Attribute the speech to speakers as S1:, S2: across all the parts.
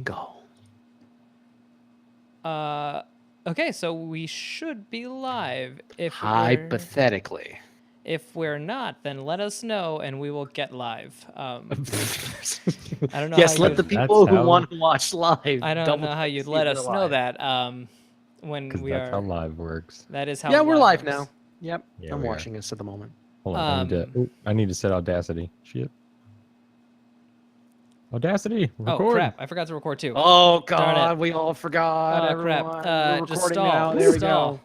S1: go.
S2: Okay, so we should be live.
S1: Hypothetically.
S2: If we're not, then let us know and we will get live. I don't know.
S1: Yes,
S2: how
S1: let the people who want to watch live.
S2: I don't know how you'd let us know that. When
S3: because
S2: we
S3: that's
S2: are.
S3: how live works.
S2: That is how.
S1: Yeah, we're live
S2: works.
S1: now. Yep,
S3: Yeah,
S1: I'm watching this at the moment.
S3: Hold on, I need to set Audacity. Shit. Audacity, record.
S2: Oh crap! I forgot to record too.
S1: Oh god, we all forgot.
S2: Crap!
S1: We're recording
S2: just stall.
S1: now. There we
S2: go.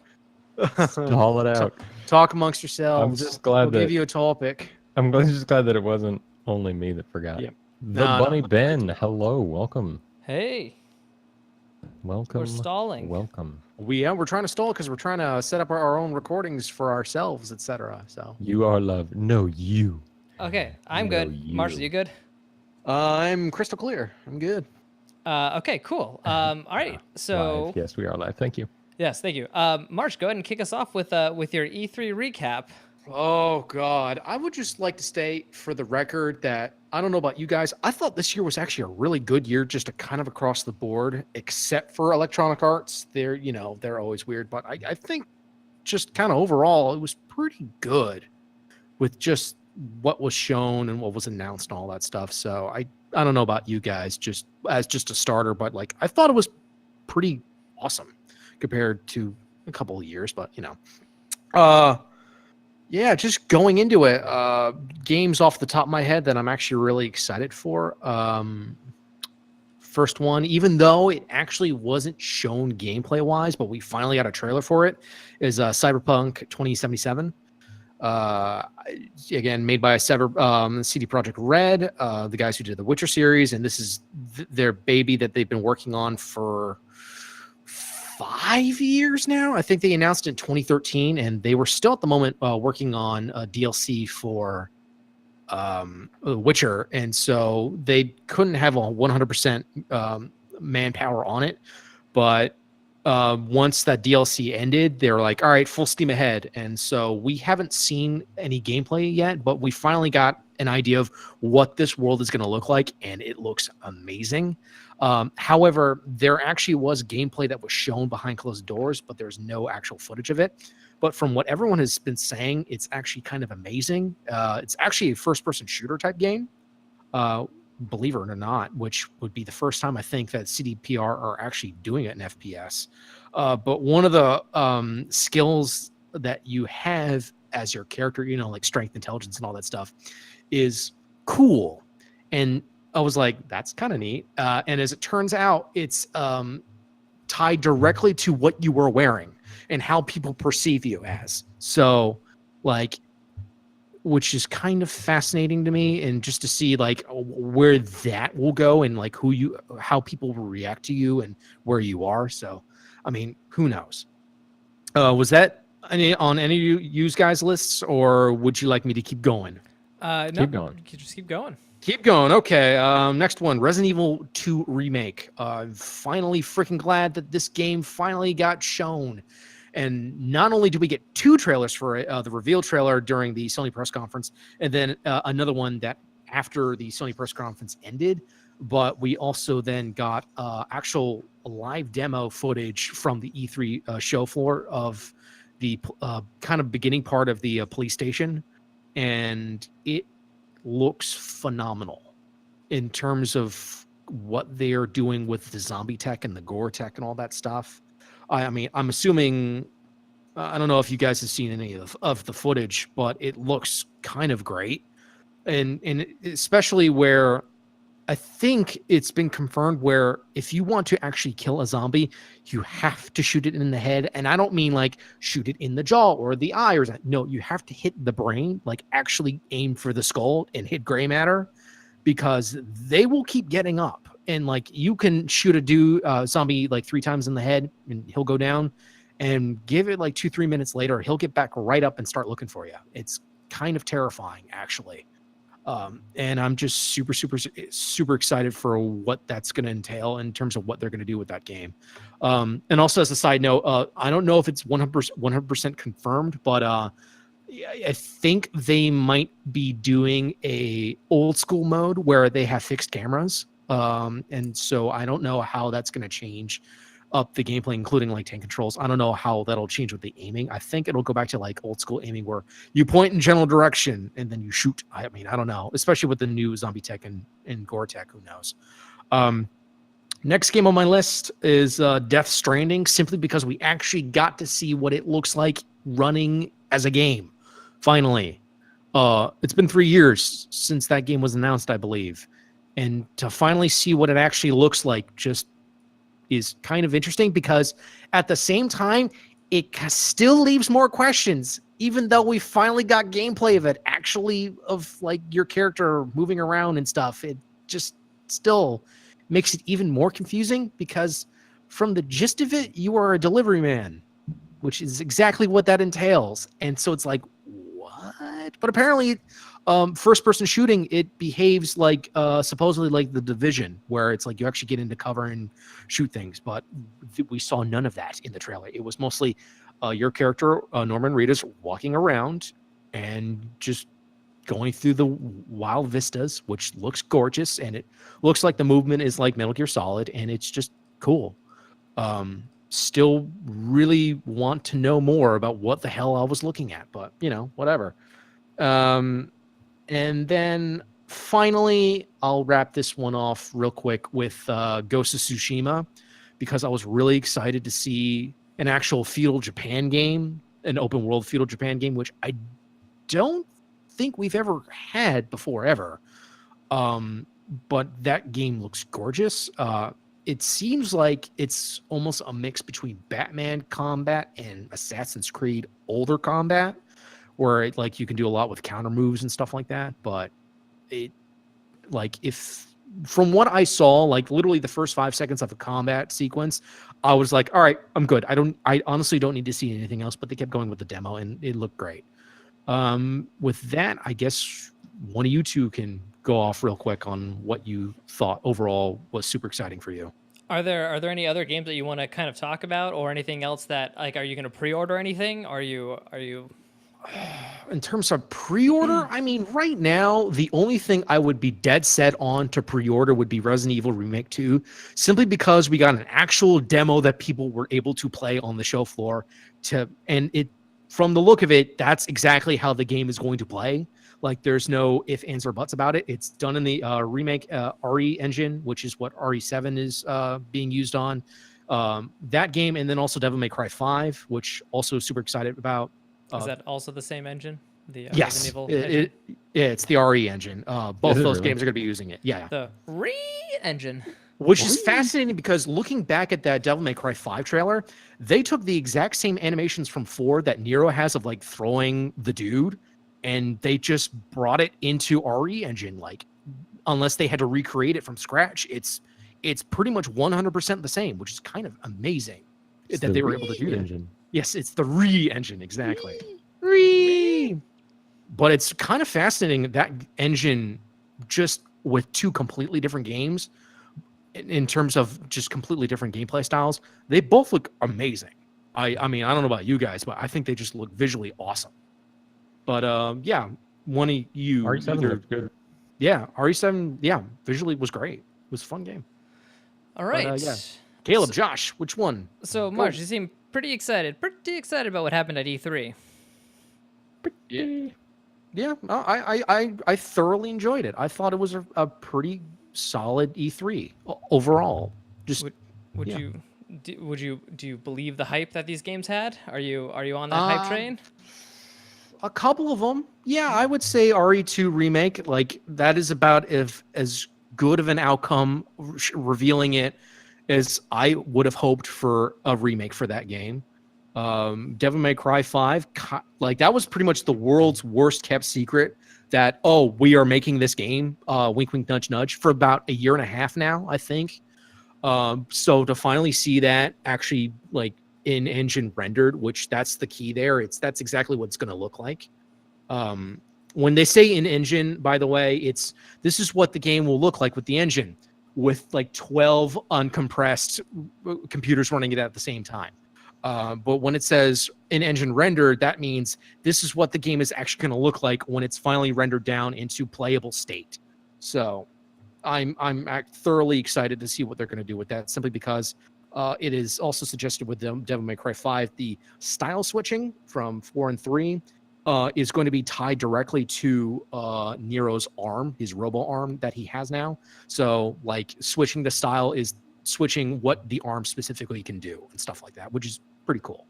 S3: Stall it out.
S1: Talk amongst yourselves.
S3: I'm just glad
S1: we'll give you a topic.
S3: I'm just glad that it wasn't only me that forgot.
S1: Yep.
S3: The Bunny Ben, hello, welcome.
S2: Hey.
S3: Welcome.
S2: We're stalling.
S3: Welcome.
S1: We're trying to stall because we're trying to set up our own recordings for ourselves, etc. So
S3: you are loved. No, you.
S2: Okay, I'm good. Marshall, you good?
S1: I'm crystal clear. I'm good.
S2: Okay, cool. All right, so
S3: live. Yes, we are live. Thank you.
S2: Yes, thank you. Marsh, go ahead and kick us off with your E3 recap.
S1: Oh God, I would just like to state for the record that I don't know about you guys. I thought this year was actually a really good year, just a kind of across the board, except for Electronic Arts. They're always weird, but I think just kind of overall it was pretty good with just what was shown and what was announced and all that stuff. So I don't know about you guys, just as just a starter, but like I thought it was pretty awesome compared to a couple of years, but yeah, just going into it, games off the top of my head that I'm actually really excited for. First one, even though it actually wasn't shown gameplay wise, but we finally got a trailer for it, is Cyberpunk 2077. Again, made by CD Projekt Red, the guys who did the Witcher series, and this is their baby that they've been working on for 5 years now. I think they announced it in 2013, and they were still at the moment working on a DLC for Witcher, and so they couldn't have a 100% manpower on it. But once that DLC ended, they were like, all right, full steam ahead. And so we haven't seen any gameplay yet, but we finally got an idea of what this world is going to look like, and it looks amazing. However, there actually was gameplay that was shown behind closed doors, but there's no actual footage of it. But from what everyone has been saying, it's actually kind of amazing. It's actually a first-person shooter type game, believe it or not, which would be the first time I think that CDPR are actually doing it in FPS. But one of the skills that you have as your character, like strength, intelligence, and all that stuff, is cool. And I was like, that's kind of neat. And as it turns out, it's tied directly to what you were wearing and how people perceive you as. So, like, which is kind of fascinating to me, and just to see like where that will go and like how people will react to you and where you are. So, I mean, who knows? Was that on any of you guys' lists, or would you like me to keep going?
S2: No,
S3: keep going.
S2: Just keep going.
S1: Keep going. Okay. Next one, Resident Evil 2 Remake. Finally freaking glad that this game finally got shown. And not only did we get 2 trailers for it, the reveal trailer during the Sony press conference, and then another one that after the Sony press conference ended, but we also then got actual live demo footage from the E3 show floor of the kind of beginning part of the police station. And it looks phenomenal in terms of what they are doing with the zombie tech and the gore tech and all that stuff. I mean, I'm assuming, I don't know if you guys have seen any of the footage, but it looks kind of great. And especially where I think it's been confirmed where if you want to actually kill a zombie, you have to shoot it in the head. And I don't mean like shoot it in the jaw or the eye or that. No, you have to hit the brain, like actually aim for the skull and hit gray matter, because they will keep getting up. And like you can shoot a zombie like 3 times in the head and he'll go down, and give it like 2-3 minutes later, he'll get back right up and start looking for you. It's kind of terrifying, actually. And I'm just super, super, super excited for what that's going to entail in terms of what they're going to do with that game. And also as a side note, I don't know if it's 100% confirmed, but I think they might be doing a old school mode where they have fixed cameras. And so I don't know how that's going to change up the gameplay, including like tank controls. I don't know how that'll change with the aiming. I think it'll go back to like old school aiming where you point in general direction and then you shoot. I mean, I don't know, especially with the new zombie tech and gore tech, who knows? Next game on my list is Death Stranding, simply because we actually got to see what it looks like running as a game. Finally, it's been 3 years since that game was announced, I believe, and to finally see what it actually looks like just is kind of interesting, because at the same time, it still leaves more questions, even though we finally got gameplay of it, actually, of like your character moving around and stuff. It just still makes it even more confusing, because from the gist of it, you are a delivery man, which is exactly what that entails. And so it's like, what? But apparently, first person shooting, it behaves like supposedly like The Division, where it's like you actually get into cover and shoot things. But we saw none of that in the trailer. It was mostly your character, Norman Reedus, walking around and just going through the wild vistas, which looks gorgeous, and it looks like the movement is like Metal Gear Solid, and it's just cool. Still really want to know more about what the hell I was looking at, but you know, whatever. And then finally, I'll wrap this one off real quick with Ghost of Tsushima, because I was really excited to see an actual feudal Japan game, an open world feudal Japan game, which I don't think we've ever had before, ever. But that game looks gorgeous. It seems like it's almost a mix between Batman combat and Assassin's Creed older combat, where it, like, you can do a lot with counter moves and stuff like that. But it, like, if from what I saw, like literally the first 5 seconds of a combat sequence, I was like, all right, I'm good. I honestly don't need to see anything else. But they kept going with the demo, and it looked great. With that, I guess one of you two can go off real quick on what you thought overall was super exciting for you.
S2: Are there any other games that you want to kind of talk about, or anything else that, like, are you going to pre-order anything? Are you
S1: In terms of pre-order, I mean, right now, the only thing I would be dead set on to pre-order would be Resident Evil Remake 2, simply because we got an actual demo that people were able to play on the show floor, and it, from the look of it, that's exactly how the game is going to play. Like, there's no ifs, ands, or buts about it. It's done in the Remake RE engine, which is what RE7 is being used on. That game, and then also Devil May Cry 5, which also super excited about.
S2: is that also the same engine? The
S1: Yes,
S2: Resident Evil engine?
S1: it's the RE engine. Both
S3: Is it
S1: those
S3: really?
S1: games are going to be using it. Yeah.
S2: The engine.
S1: Which is fascinating, because looking back at that Devil May Cry 5 trailer, they took the exact same animations from 4 that Nero has of like throwing the dude, and they just brought it into RE engine. Like, unless they had to recreate it from scratch, it's pretty much 100% the same, which is kind of amazing
S3: It's
S1: that
S3: the
S1: they were able to do that.
S3: engine.
S1: Yes, it's the Re engine, exactly. Re. But it's kind of fascinating that engine, just with two completely different games, in terms of just completely different gameplay styles, they both look amazing. I mean, I don't know about you guys, but I think they just look visually awesome. But yeah, one of you,
S3: RE7
S1: either,
S3: looked good.
S1: yeah, RE7, yeah, visually was great. It was a fun game.
S2: All right.
S1: yeah. Caleb, Josh, which one?
S2: So, Marsh, you seem pretty excited about what happened at E3.
S1: Yeah, I thoroughly enjoyed it. I thought it was a pretty solid E3 overall. Just
S2: Would
S1: yeah.
S2: do you believe the hype that these games had? Are you on that hype train?
S1: a couple of them. Yeah, I would say RE2 Remake, like, that is about as good of an outcome revealing it as I would have hoped for a remake for that game. Devil May Cry 5, like, that was pretty much the world's worst kept secret that, oh, we are making this game, wink, wink, nudge, nudge, for about a year and a half now, I think. So to finally see that actually, like, in engine rendered, which that's the key there, that's exactly what it's going to look like. When they say in engine, by the way, this is what the game will look like with the engine, with like 12 uncompressed computers running it at the same time. But when it says in engine rendered, that means this is what the game is actually going to look like when it's finally rendered down into playable state. So thoroughly excited to see what they're going to do with that, simply because it is also suggested with Devil May Cry 5, the style switching from 4 and 3 is going to be tied directly to Nero's arm, his robo arm that he has now. So like switching the style is switching what the arm specifically can do and stuff like that, which is pretty cool.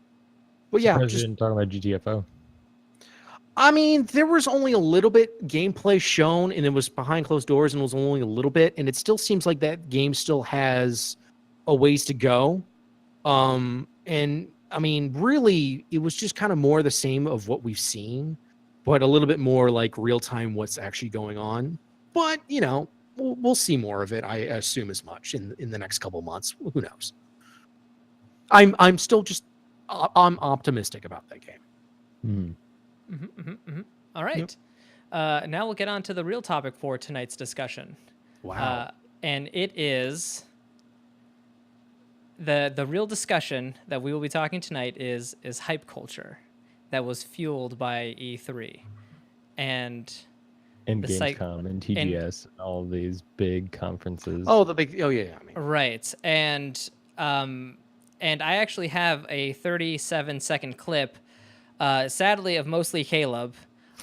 S1: But yeah,
S3: Surprised you didn't talk about GTFO.
S1: I mean, there was only a little bit gameplay shown, and it was behind closed doors, and it was only a little bit, and it still seems like that game still has a ways to go. And I mean, really, it was just kind of more the same of what we've seen, but a little bit more like real time what's actually going on. But you know, we'll see more of it. I assume as much in the next couple of months. Who knows? I'm still just I'm optimistic about that game.
S2: All right. Now we'll get on to the real topic for tonight's discussion.
S1: Wow.
S2: And it is the real discussion that we will be talking tonight is hype culture that was fueled by E3 and
S3: Gamescom and TGS and all of these big conferences.
S1: Oh, yeah. I mean.
S2: Right. And I actually have a 37-second clip, sadly, of mostly Caleb,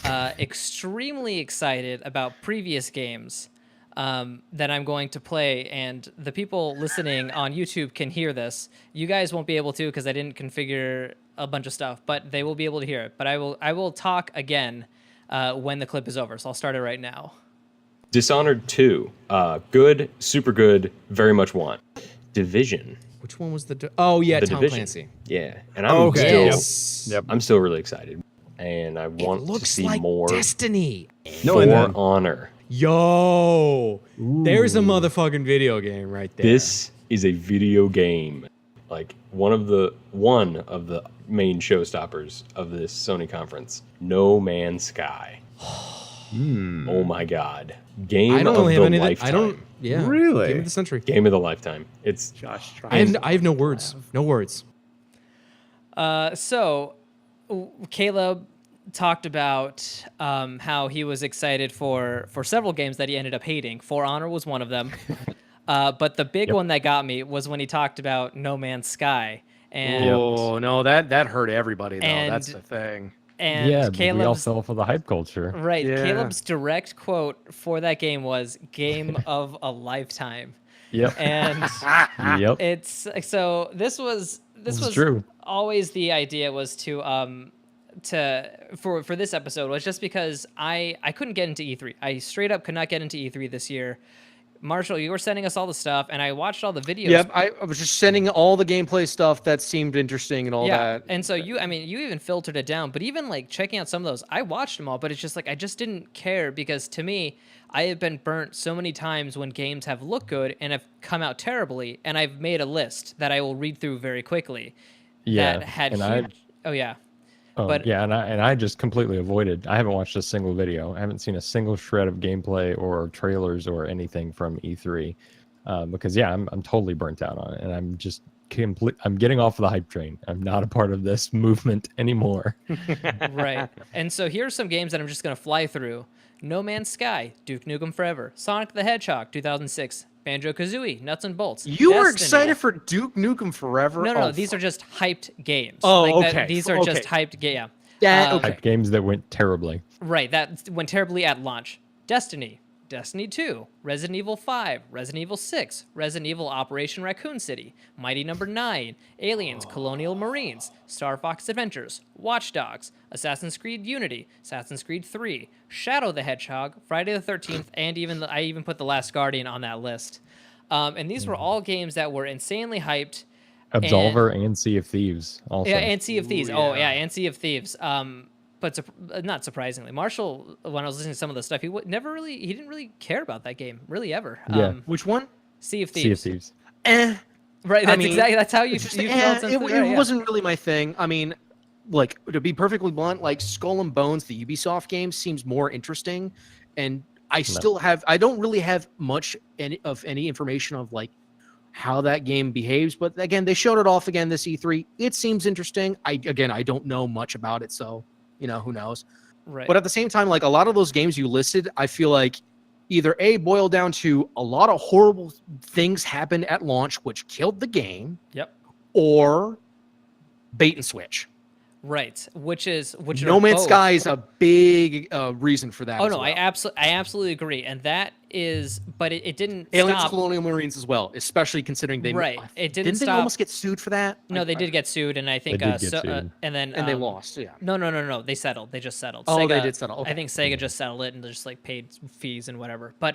S2: extremely excited about previous games that I'm going to play, and the people listening on YouTube can hear this. You guys won't be able to because I didn't configure a bunch of stuff, but they will be able to hear it. But I will talk again when the clip is over, so I'll start it right now.
S4: Dishonored 2, good, super good, very much want. Division.
S1: Which one was the? Oh yeah,
S4: The
S1: Tom
S4: Division.
S1: Clancy.
S4: Yeah, and I'm
S3: Yep.
S4: I'm still really excited, and I want to see more
S1: Destiny.
S4: For Honor.
S1: Yo, there's a motherfucking video game right there.
S4: This is a video game, like one of the main showstoppers of this Sony conference. No Man's Sky. Oh my God, game
S1: I don't
S4: of
S1: really
S4: the
S1: have anything.
S4: lifetime.
S1: I don't. Yeah,
S5: Really?
S1: Game of the century.
S4: Game of the lifetime. It's
S5: Josh, try.
S1: I have no words. No words.
S2: So Caleb talked about how he was excited for several games that he ended up hating. For Honor was one of them. But the big one that got me was when he talked about No Man's Sky. And
S1: Oh no, that hurt everybody though.
S2: And-
S1: That's the thing.
S2: and
S3: yeah, we all
S2: Caleb's
S3: fell for the hype culture.
S2: right.
S1: Yeah.
S2: Caleb's direct quote for that game was "Game of a Lifetime,"
S3: Yep.
S2: and
S3: Yep.
S2: it's so this was
S3: true.
S2: always the idea was to for this episode was just because I couldn't get into E3. I straight up could not get into E3 this year. Marshall, you were sending us all the stuff, and I watched all the videos.
S1: Yep, I was just sending all the gameplay stuff that seemed interesting and all that.
S2: And so you even filtered it down, but even like checking out some of those, I watched them all, but it's just like I just didn't care because to me, I have been burnt so many times when games have looked good and have come out terribly, and I've made a list that I will read through very quickly.
S3: Yeah.
S2: That had
S3: and
S2: huge. Oh yeah.
S3: But yeah, and I just completely avoided. I haven't watched a single video. I haven't seen a single shred of gameplay or trailers or anything from E3, because I'm totally burnt out on it, and I'm just I'm getting off of the hype train. I'm not a part of this movement anymore.
S2: Right. And so here's some games that I'm just gonna fly through: No Man's Sky, Duke Nukem Forever, Sonic the Hedgehog, 2006. Banjo-Kazooie, Nuts and Bolts.
S1: You were
S2: Destiny.
S1: excited for Duke Nukem Forever?
S2: No, these are just hyped games.
S1: Oh,
S2: okay. These are just hyped games. Yeah.
S1: Okay.
S3: Hype games that went terribly.
S2: Right, that went terribly at launch. Destiny, Destiny 2, Resident Evil 5, Resident Evil 6, Resident Evil Operation Raccoon City, Mighty Number 9, Aliens, Colonial Marines, Star Fox Adventures, Watch Dogs, Assassin's Creed Unity, Assassin's Creed 3, Shadow the Hedgehog, Friday the 13th, and I even put The Last Guardian on that list. And these were all games that were insanely hyped.
S3: Absolver and Sea of Thieves also.
S2: Yeah, and Sea of Thieves.
S1: Ooh,
S2: Oh,
S1: yeah.
S2: yeah, and Sea of Thieves. But not surprisingly, Marshall, when I was listening to some of the stuff, he didn't really care about that game, really ever.
S3: Yeah.
S1: Which one?
S2: Sea of
S3: Sea of
S2: Thieves.
S3: Thieves.
S2: Right, that's exactly that's how you
S1: It's just,
S2: felt.
S1: it wasn't really my thing. I mean, like, to be perfectly blunt, like Skull and Bones, the Ubisoft game, seems more interesting, and I don't really have much any information of like how that game behaves. But again, they showed it off again this E3. It seems interesting. I don't know much about it, so who knows.
S2: Right.
S1: But at the same time, like a lot of those games you listed, I feel like either A, boil down to a lot of horrible things happened at launch which killed the game,
S2: Yep.
S1: or bait and switch.
S2: Right. Which
S1: No
S2: are
S1: Man's
S2: both.
S1: Sky is a big reason for that.
S2: Oh
S1: as
S2: no,
S1: well.
S2: I absolutely agree, and that is, but it didn't
S1: Aliens
S2: stop.
S1: Colonial Marines as well, especially considering they
S2: Right. It didn't
S1: didn't they
S2: stop.
S1: almost get sued for that?
S2: No, they did get sued, and I think
S3: did get sued.
S2: and then
S1: and they lost. Yeah.
S2: No. They settled. They just settled.
S1: Oh,
S2: Sega,
S1: they did settle.
S2: I
S1: Okay.
S2: think Sega just settled it and just like paid fees and whatever. But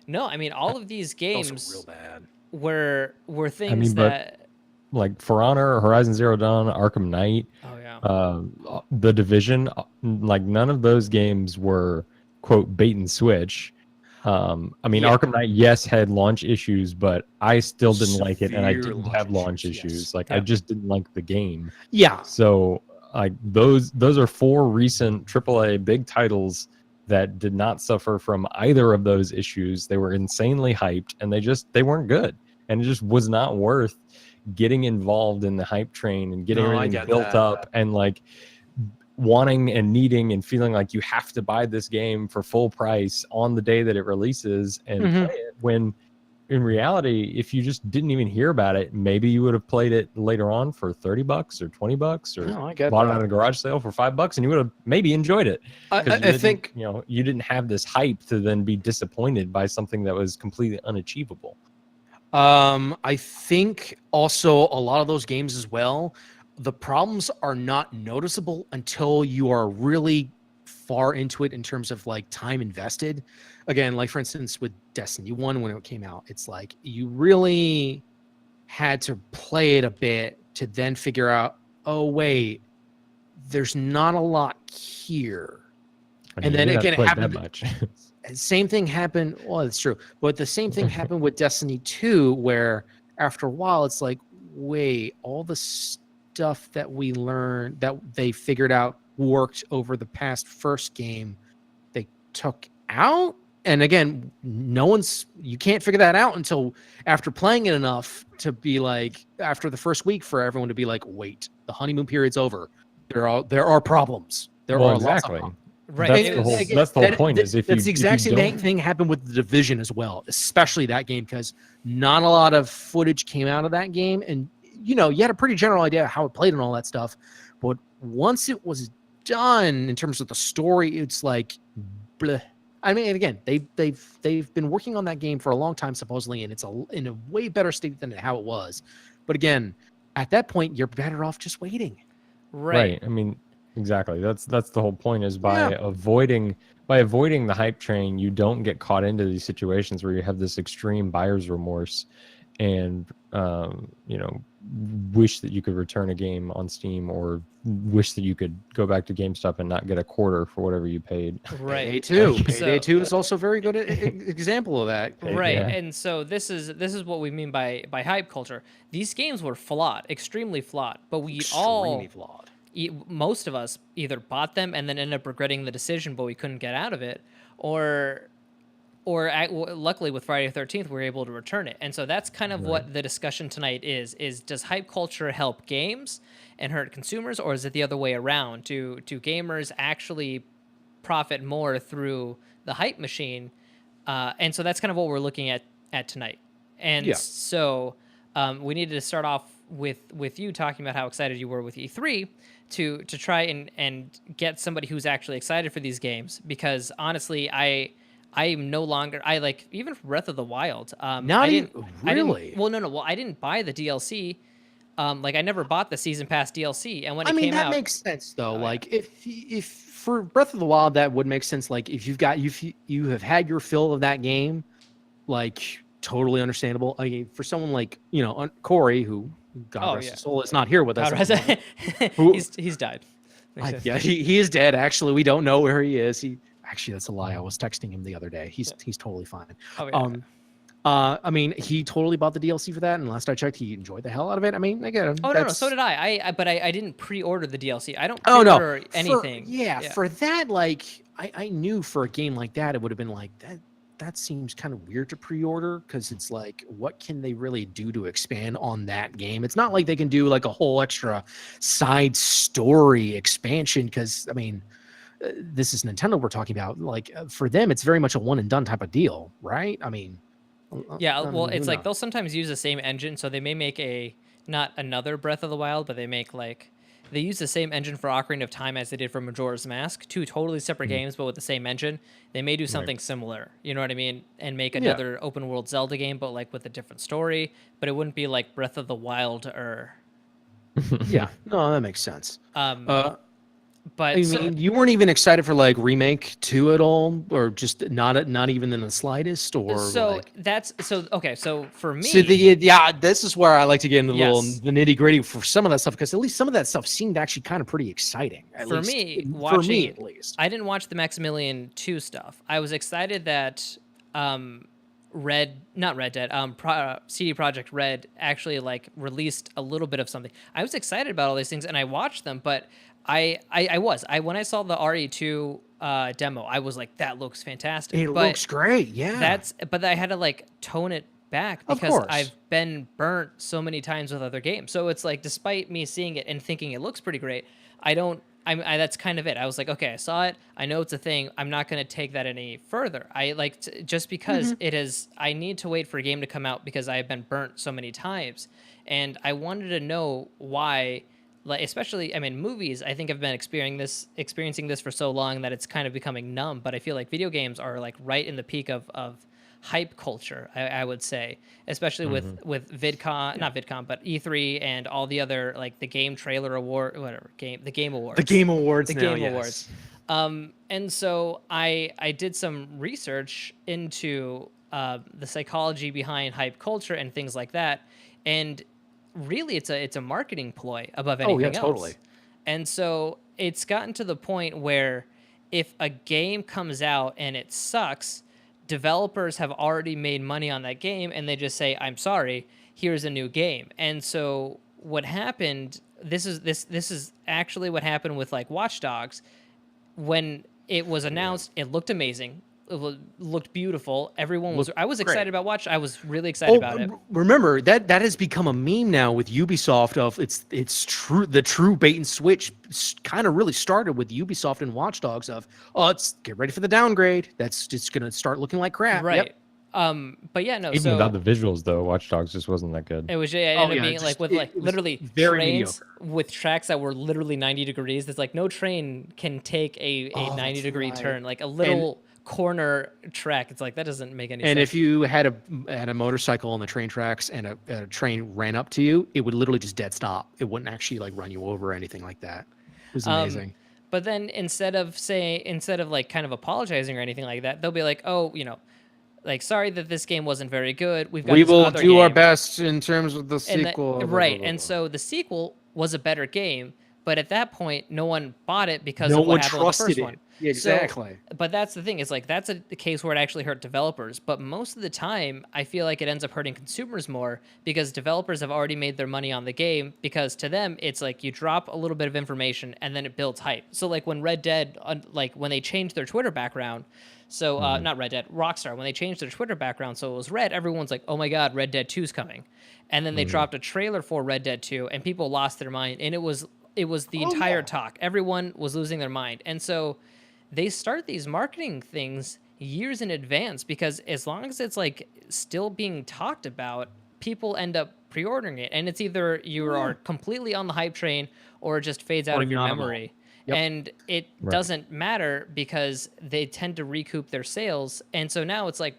S2: no, I mean all of these
S1: Also
S2: games
S1: real bad.
S2: were things
S3: but-
S2: that.
S3: Like For Honor, Horizon Zero Dawn, Arkham Knight,
S2: Oh yeah.
S3: The Division, like none of those games were quote bait and switch. I mean,
S1: Yeah.
S3: Arkham Knight, yes, had launch issues, but I still didn't like it, and I
S1: Severe
S3: didn't
S1: launch
S3: have launch
S1: issues,
S3: issues.
S1: yes.
S3: Like
S2: Yeah.
S3: I just didn't like the game.
S1: Yeah.
S3: So like those are 4 recent AAA big titles that did not suffer from either of those issues. They were insanely hyped, and they weren't good, and it just was not worth getting involved in the hype train and getting
S1: No, I
S3: everything
S1: get
S3: built
S1: that.
S3: up and like wanting and needing and feeling like you have to buy this game for full price on the day that it releases and
S1: Mhm.
S3: play it, when in reality, if you just didn't even hear about it, maybe you would have played it later on for $30 or $20 or
S1: No, I get
S3: bought it
S1: that.
S3: at a garage sale for $5 and you would have maybe enjoyed it. 'Cause you
S1: I
S3: didn't-
S1: think
S3: you didn't have this hype to then be disappointed by something that was completely unachievable.
S1: I think also a lot of those games as well, the problems are not noticeable until you are really far into it in terms of like time invested. Again, like for instance with Destiny 1 when it came out, it's like you really had to play it a bit to then figure out, oh wait, there's not a lot here.
S3: I
S1: And
S3: mean,
S1: then
S3: you didn't
S1: again,
S3: have to
S1: it
S3: play that
S1: happened-
S3: much.
S1: Same thing happened. Well, it's true, but the same thing happened with Destiny 2, where after a while, it's like, wait, all the stuff that we learned that they figured out worked over the past first game, they took out. And again, you can't figure that out until after playing it enough to be like, after the first week, for everyone to be like, wait, the honeymoon period's over. There are problems. There
S3: Well,
S1: are lots of
S3: exactly.
S1: problems.
S2: Right.
S3: That's
S2: it
S3: the
S2: was-
S3: whole. That's the whole point. Is if
S1: that's the
S3: you
S1: exact
S3: if you
S1: same
S3: don't-
S1: thing happened with the Division as well, especially that game, because not a lot of footage came out of that game, and you had a pretty general idea of how it played and all that stuff, but once it was done in terms of the story, it's like, bleh. I mean, again, they've been working on that game for a long time supposedly, and it's in a way better state than how it was. But again, at that point, you're better off just waiting.
S2: right.
S3: I mean, exactly. That's the whole point. Is by
S1: Yeah.
S3: avoiding the hype train, you don't get caught into these situations where you have this extreme buyer's remorse, and wish that you could return a game on Steam, or wish that you could go back to GameStop and not get a quarter for whatever you paid.
S2: Right.
S1: Payday 2.
S2: So-
S1: Payday 2 is also a very good example of that.
S2: Right.
S3: Yeah.
S2: And so this is what we mean by hype culture. These games were flawed, extremely flawed, but we all
S1: Extremely flawed.
S2: most of us either bought them and then ended up regretting the decision, but we couldn't get out of it, or luckily with Friday the 13th, we were able to return it. And so that's kind of what the discussion tonight is does hype culture help games and hurt consumers, or is it the other way around? Do gamers actually profit more through the hype machine? And so that's kind of what we're looking at tonight. And
S1: Yeah.
S2: so we needed to start off with you talking about how excited you were with E3 to try and get somebody who's actually excited for these games, because honestly, I am no longer, I like, even for Breath of the Wild.
S1: Really?
S2: Well, no. Well, I didn't buy the DLC. Like I never bought the season pass DLC, and when
S1: I
S2: it
S1: mean,
S2: came
S1: that
S2: out,
S1: makes sense though.
S2: Oh, yeah.
S1: Like if for Breath of the Wild, that would make sense. Like if you have had your fill of that game, like totally understandable. I mean, for someone like Corey, who God
S2: Oh,
S1: rest
S2: yeah.
S1: his soul, is not here with us.
S2: God rest-
S1: Who-
S2: he's died.
S1: Yeah, he is dead. Actually, we don't know where he is. Actually, that's a lie. I was texting him the other day. He's totally fine.
S2: Oh, yeah.
S1: I mean, he totally bought the DLC for that, and last I checked, he enjoyed the hell out of it. I mean, again,
S2: Oh no, so did I. But I didn't pre-order the DLC. I don't
S1: Oh no,
S2: pre-order anything.
S1: For that, like I knew for a game like that, it would have been like that. That seems kind of weird to pre-order, because it's like, what can they really do to expand on that game? It's not like they can do like a whole extra side story expansion, because I mean, this is Nintendo we're talking about. Like for them, it's very much a one and done type of deal, right? I mean,
S2: Yeah,
S1: I
S2: well,
S1: mean, who
S2: it's like
S1: knows?
S2: they'll sometimes use the same engine, so they may make not another Breath of the Wild, but they use the same engine for Ocarina of Time as they did for Majora's Mask, two totally separate games, but with the same engine. They may do something similar, you know what I mean, and make
S1: Yeah.
S2: another open world Zelda game, but like with a different story. But it wouldn't be like Breath of the Wild or.
S1: Yeah, no, that makes sense.
S2: But
S1: I mean, you weren't even excited for like Remake 2 at all, or just not even in the slightest, or
S2: so
S1: like.
S2: that's so okay. So for me,
S1: So yeah, this is where I like to get into
S2: Yes.
S1: the nitty gritty for some of that stuff, because at least some of that stuff seemed actually kind of pretty exciting. At
S2: for
S1: least
S2: me,
S1: for me
S2: watching,
S1: at least.
S2: I didn't watch the Maximilian 2 stuff. I was excited that not Red Dead, CD Projekt Red actually like released a little bit of something. I was excited about all these things and I watched them, but I when I saw the RE2 demo, I was like, that looks fantastic.
S1: It looks great, yeah.
S2: But I had to like tone it back
S1: Of
S2: because
S1: course.
S2: I've been burnt so many times with other games. So it's like, despite me seeing it and thinking it looks pretty great, that's kind of it. I was like, okay, I saw it. I know it's a thing. I'm not going to take that any further. Just because it is, I need to wait for a game to come out because I have been burnt so many times. And I wanted to know why, like, especially, I mean, movies, I think I've been experiencing this for so long that it's kind of becoming numb, but I feel like video games are like right in the peak of hype culture, I would say, especially with VidCon, not VidCon, but E3 and all the other, like the Game Trailer Award, the Game Awards.
S1: The Game Awards
S2: The
S1: now,
S2: Game
S1: yes.
S2: Awards. And so I did some research into the psychology behind hype culture and things like that, and really it's a marketing ploy above anything else.
S1: Totally.
S2: And so it's gotten to the point where if a game comes out and it sucks, developers have already made money on that game and they just say, I'm sorry, here's a new game. And so what happened, this is actually what happened with like Watch Dogs. When it was announced, it looked amazing. Looked beautiful. I was excited about Watch. I was really excited about it.
S1: Remember that has become a meme now with Ubisoft. Of it's true. The true bait and switch kind of really started with Ubisoft and Watch Dogs. Of let's get ready for the downgrade. That's just gonna start looking like crap.
S2: Right.
S1: Yep.
S2: But yeah, no.
S3: Even
S2: so
S3: without the visuals, though, Watch Dogs just wasn't that good.
S2: it was it ended up being
S1: just-
S2: like with
S1: it
S2: like
S1: was
S2: literally
S1: very
S2: trains
S1: mediocre.
S2: with tracks that were literally 90 degrees. There's like no train can take a 90-degree
S1: right.
S2: turn. Like a little corner track. It's like that doesn't make any
S1: And
S2: sense.
S1: if you had a motorcycle on the train tracks and a train ran up to you, it would literally just dead stop. It wouldn't actually like run you over or anything like that. It was amazing.
S2: But then instead of like kind of apologizing or anything like that, they'll be like, oh, like, sorry that this game wasn't very good. We've got
S1: We
S2: this
S1: will
S2: other
S1: do our
S2: game.
S1: best in terms of the
S2: And
S1: sequel.
S2: right. And so the sequel was a better game, but at that point, no one bought it because
S1: no
S2: of what
S1: one
S2: happened with the
S1: trusted
S2: first
S1: it.
S2: one.
S1: Yeah, exactly.
S2: But that's the thing, is like that's the case where it actually hurt developers. But most of the time, I feel like it ends up hurting consumers more because developers have already made their money on the game. Because to them, it's like you drop a little bit of information and then it builds hype. So like when Red Dead, like when they changed their Twitter background, so not Red Dead, Rockstar, when they changed their Twitter background, so it was red, everyone's like, oh my God, Red Dead 2 is coming. And then they dropped a trailer for Red Dead 2 and people lost their mind. And it was the entire talk. Everyone was losing their mind. And so they start these marketing things years in advance because as long as it's like still being talked about, people end up pre-ordering it. And it's either you are completely on the hype train or it just fades out of your
S1: not at all.
S2: memory.
S1: Yep.
S2: And it doesn't matter because they tend to recoup their sales. And so now it's like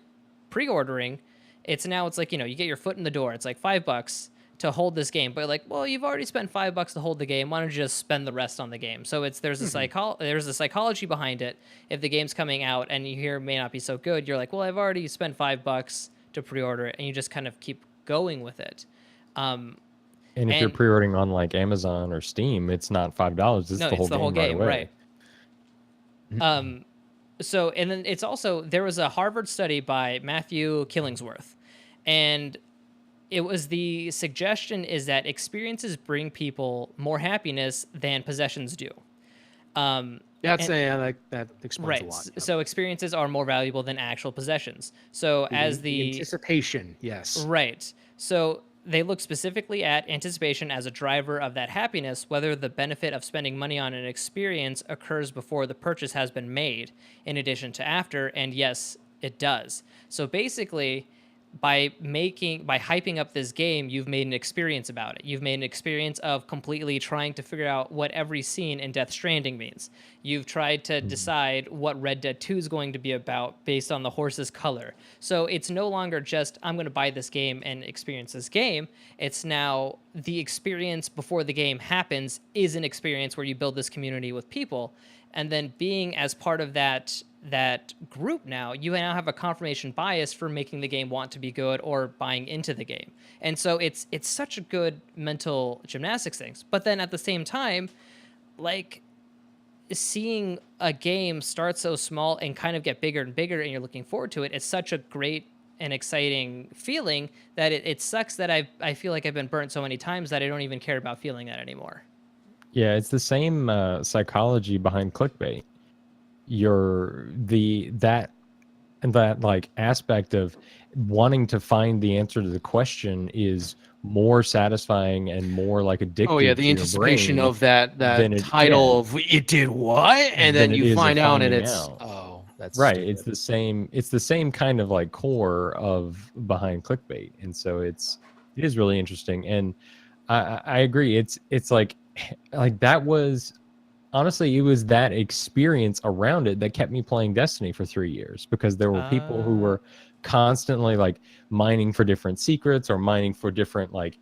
S2: pre-ordering. It's like, you get your foot in the door. It's like $5 to hold this game, but like, well, you've already spent $5 to hold the game. Why don't you just spend the rest on the game? So there's a psychology behind it. If the game's coming out and you hear it may not be so good, you're like, well, I've already spent $5 to pre-order it, and you just kind of keep going with it.
S3: And if you're pre-ordering on like Amazon or Steam, it's not $5. It's the whole game
S2: right away. So, and then it's also, there was a Harvard study by Matthew Killingsworth, and the suggestion is that experiences bring people more happiness than possessions do.
S1: That explains a lot. Yeah.
S2: So experiences are more valuable than actual possessions. So as the
S1: anticipation, yes.
S2: Right. So they look specifically at anticipation as a driver of that happiness, whether the benefit of spending money on an experience occurs before the purchase has been made, in addition to after, and yes, it does. So basically, by hyping up this game, you've made an experience about it. You've made an experience of completely trying to figure out what every scene in Death Stranding means. You've tried to decide what Red Dead 2 is going to be about based on the horse's color. So it's no longer just, I'm going to buy this game and experience this game. It's now the experience before the game happens is an experience where you build this community with people. And then being as part of that group now, you now have a confirmation bias for making the game want to be good or buying into the game. And so it's such a good mental gymnastics things. But then at the same time, like, seeing a game start so small and kind of get bigger and bigger and you're looking forward to it, it's such a great and exciting feeling that it sucks that I feel like I've been burnt so many times that I don't even care about feeling that anymore.
S3: Yeah, it's the same psychology behind clickbait. That like aspect of wanting to find the answer to the question is more satisfying and more like addictive.
S1: Oh yeah,
S3: to
S1: the
S3: your
S1: anticipation
S3: brain
S1: of that
S3: than
S1: title of it did what, and then
S3: than it
S1: you
S3: is of
S1: find out and
S3: finding
S1: it's
S3: out.
S1: oh, that's
S3: right.
S1: stupid.
S3: It's the same kind of like core of behind clickbait, and so it is really interesting. And I agree. It's like that was honestly, it was that experience around it that kept me playing Destiny for 3 years, because there were people who were constantly like mining for different secrets or mining for different like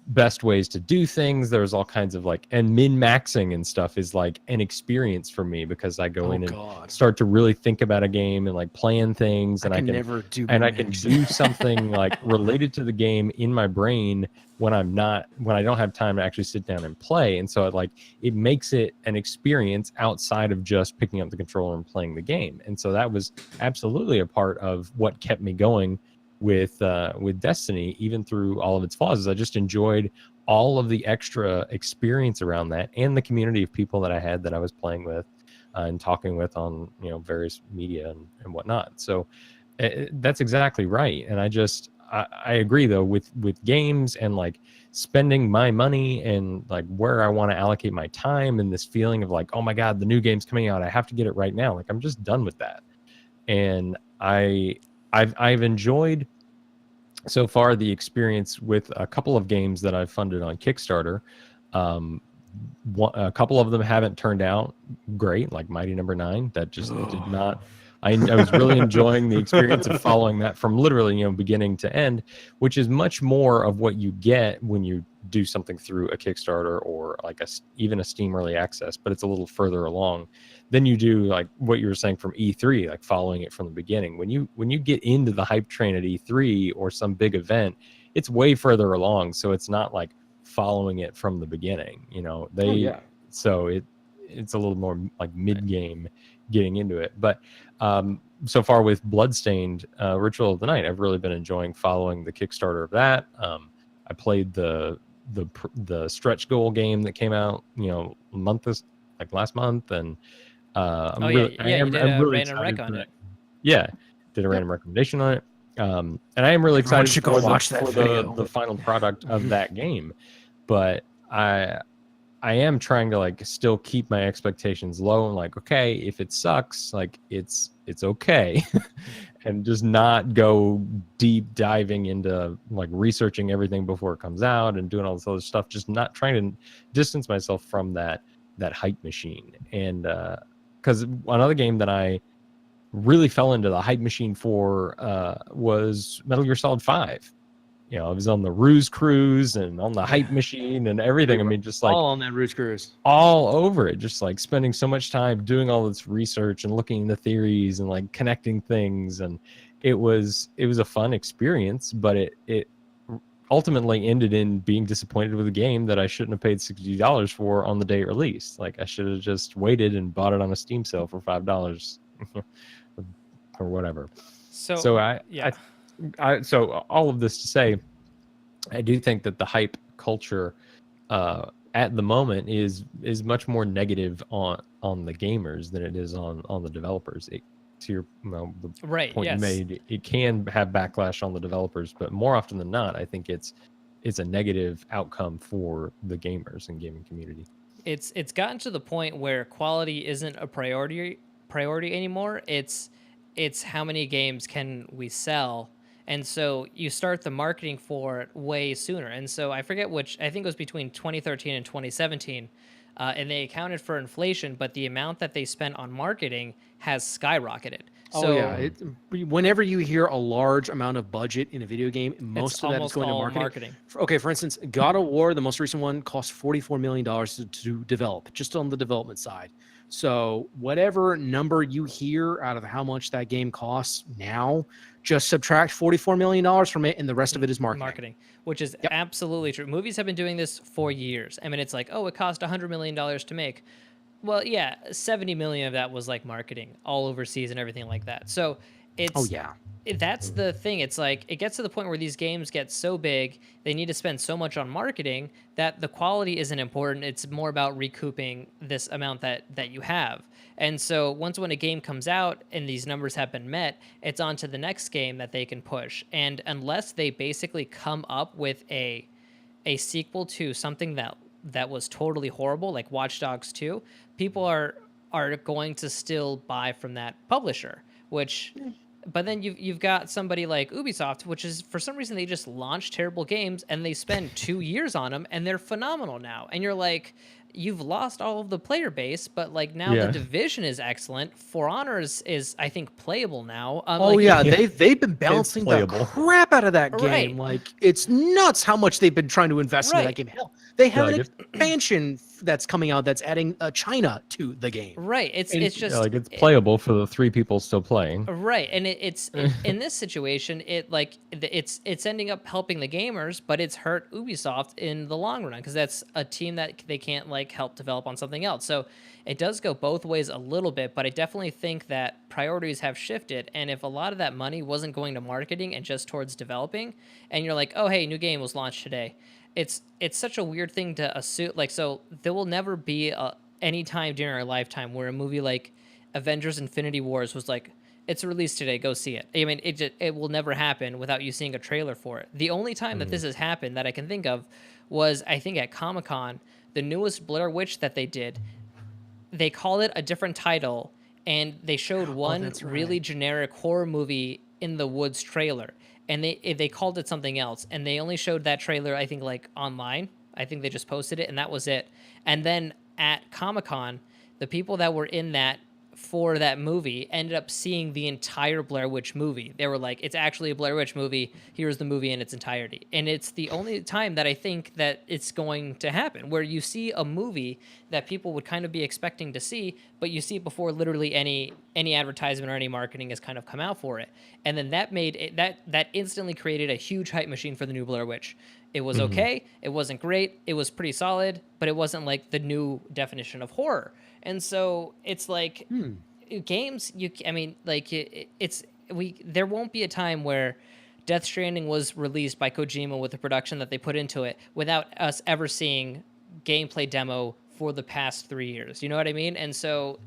S3: best ways to do things. There's all kinds of like, and min-maxing and stuff is like an experience for me, because I go in and start to really think about a game and like plan things, and I can
S1: never do
S3: and I can do something like related to the game in my brain when I don't have time to actually sit down and play. And so it makes it an experience outside of just picking up the controller and playing the game. And so that was absolutely a part of what kept me going with Destiny, even through all of its flaws. Is I just enjoyed all of the extra experience around that, and the community of people that I had that I was playing with and talking with on various media and whatnot. So that's exactly right. And I agree though with games and like spending my money and like where I want to allocate my time, and this feeling of like, oh my God, the new game's coming out, I have to get it right now. Like, I'm just done with that. And I've enjoyed so far the experience with a couple of games that I've funded on Kickstarter. A couple of them haven't turned out great, like Mighty Number 9. That just did not. I was really enjoying the experience of following that from literally beginning to end, which is much more of what you get when you do something through a Kickstarter or like even a Steam Early Access, but it's a little further along than you do like what you were saying from E3, like following it from the beginning. When you get into the hype train at E3 or some big event, it's way further along, so it's not like following it from the beginning. So it's a little more like mid-game getting into it. But so far with Bloodstained Ritual of the Night, I've really been enjoying following the Kickstarter of that. I played the stretch goal game that came out last month, and I'm really
S2: random rec on it.
S3: Yeah, did a random recommendation on it. And I am really excited
S1: for
S3: the final product of that game. But I am trying to like still keep my expectations low, and like, okay, if it sucks, like it's okay. And just not go deep diving into like researching everything before it comes out and doing all this other stuff. Just not trying to distance myself from that hype machine. And because another game that I really fell into the hype machine for was Metal Gear Solid 5. I was on the Ruse Cruise and on the hype machine and everything. I mean, just like
S1: all on that Ruse Cruise,
S3: all over it, just like spending so much time doing all this research and looking into theories and like connecting things. And it was a fun experience, but it ultimately ended in being disappointed with a game that I shouldn't have paid $60 for on the day it released. Like, I should have just waited and bought it on a Steam sale for $5 or whatever. So so all of this to say, I do think that the hype culture at the moment is much more negative on the gamers than it is on the developers. To your point you made, it can have backlash on the developers, but more often than not, I think it's it's a negative outcome for the gamers and gaming community.
S2: It's gotten to the point where quality isn't a priority anymore. It's how many games can we sell, and so you start the marketing for it way sooner. And so I forget which, I think it was between 2013 and 2017, and they accounted for inflation, but the amount that they spent on marketing has skyrocketed. So
S1: Oh yeah, whenever you hear a large amount of budget in a video game, most
S2: it's
S1: of that is
S2: almost
S1: going to
S2: all
S1: marketing. Okay, for instance, God of War, the most recent one, cost $44 million to develop, just on the development side. So whatever number you hear out of how much that game costs now, just subtract $44 million from it, and the rest of it is marketing.
S2: Which is absolutely true. Movies have been doing this for years. I mean, it's like, oh, it cost $100 million to make. Well, yeah, 70 million of that was like marketing all overseas and everything like that. So it's that's the thing. It's like it gets to the point where these games get so big, they need to spend so much on marketing that the quality isn't important. It's more about recouping this amount that you have. And so when a game comes out and these numbers have been met, it's on to the next game that they can push. And unless they basically come up with a sequel to something that was totally horrible, like Watch Dogs 2, people are going to still buy from that publisher, which but then you've got somebody like Ubisoft, which is for some reason they just launch terrible games and they spend 2 years on them and they're phenomenal now. And you're like, you've lost all of the player base, but like now the Division is excellent. For Honor is I think playable now.
S1: They've been balancing the crap out of that game.
S2: Right.
S1: Like it's nuts how much they've been trying to invest into that game. Hell, they have an expansion that's coming out that's adding China to the game.
S2: Right. It's just
S3: like it's playable for the 3 people still playing.
S2: Right. And it's in this situation, it's ending up helping the gamers, but it's hurt Ubisoft in the long run because that's a team that they can't like help develop on something else. So it does go both ways a little bit, but I definitely think that priorities have shifted. And if a lot of that money wasn't going to marketing and just towards developing, and you're like, oh, hey, new game was launched today. It's such a weird thing to assume. Like, so there will never be any time during our lifetime where a movie like Avengers Infinity Wars was like, it's released today, go see it. I mean, it will never happen without you seeing a trailer for it. The only time that this has happened that I can think of was, I think, at Comic-Con, the newest Blair Witch that they did, they called it a different title, and they showed one really generic horror movie in the woods trailer, and they called it something else, and they only showed that trailer, I think, like online. I think they just posted it, and that was it. And then at Comic-Con, the people that were in that for that movie ended up seeing the entire Blair Witch movie. They were like, it's actually a Blair Witch movie. Here's the movie in its entirety. And it's the only time that I think that it's going to happen, where you see a movie that people would kind of be expecting to see, but you see it before literally any advertisement or any marketing has kind of come out for it. And then that made it, that instantly created a huge hype machine for the new Blair Witch. It was okay. It wasn't great. It was pretty solid, but it wasn't like the new definition of horror. And so it's like games. There won't be a time where Death Stranding was released by Kojima with the production that they put into it without us ever seeing gameplay demo for the past 3 years. You know what I mean? And so,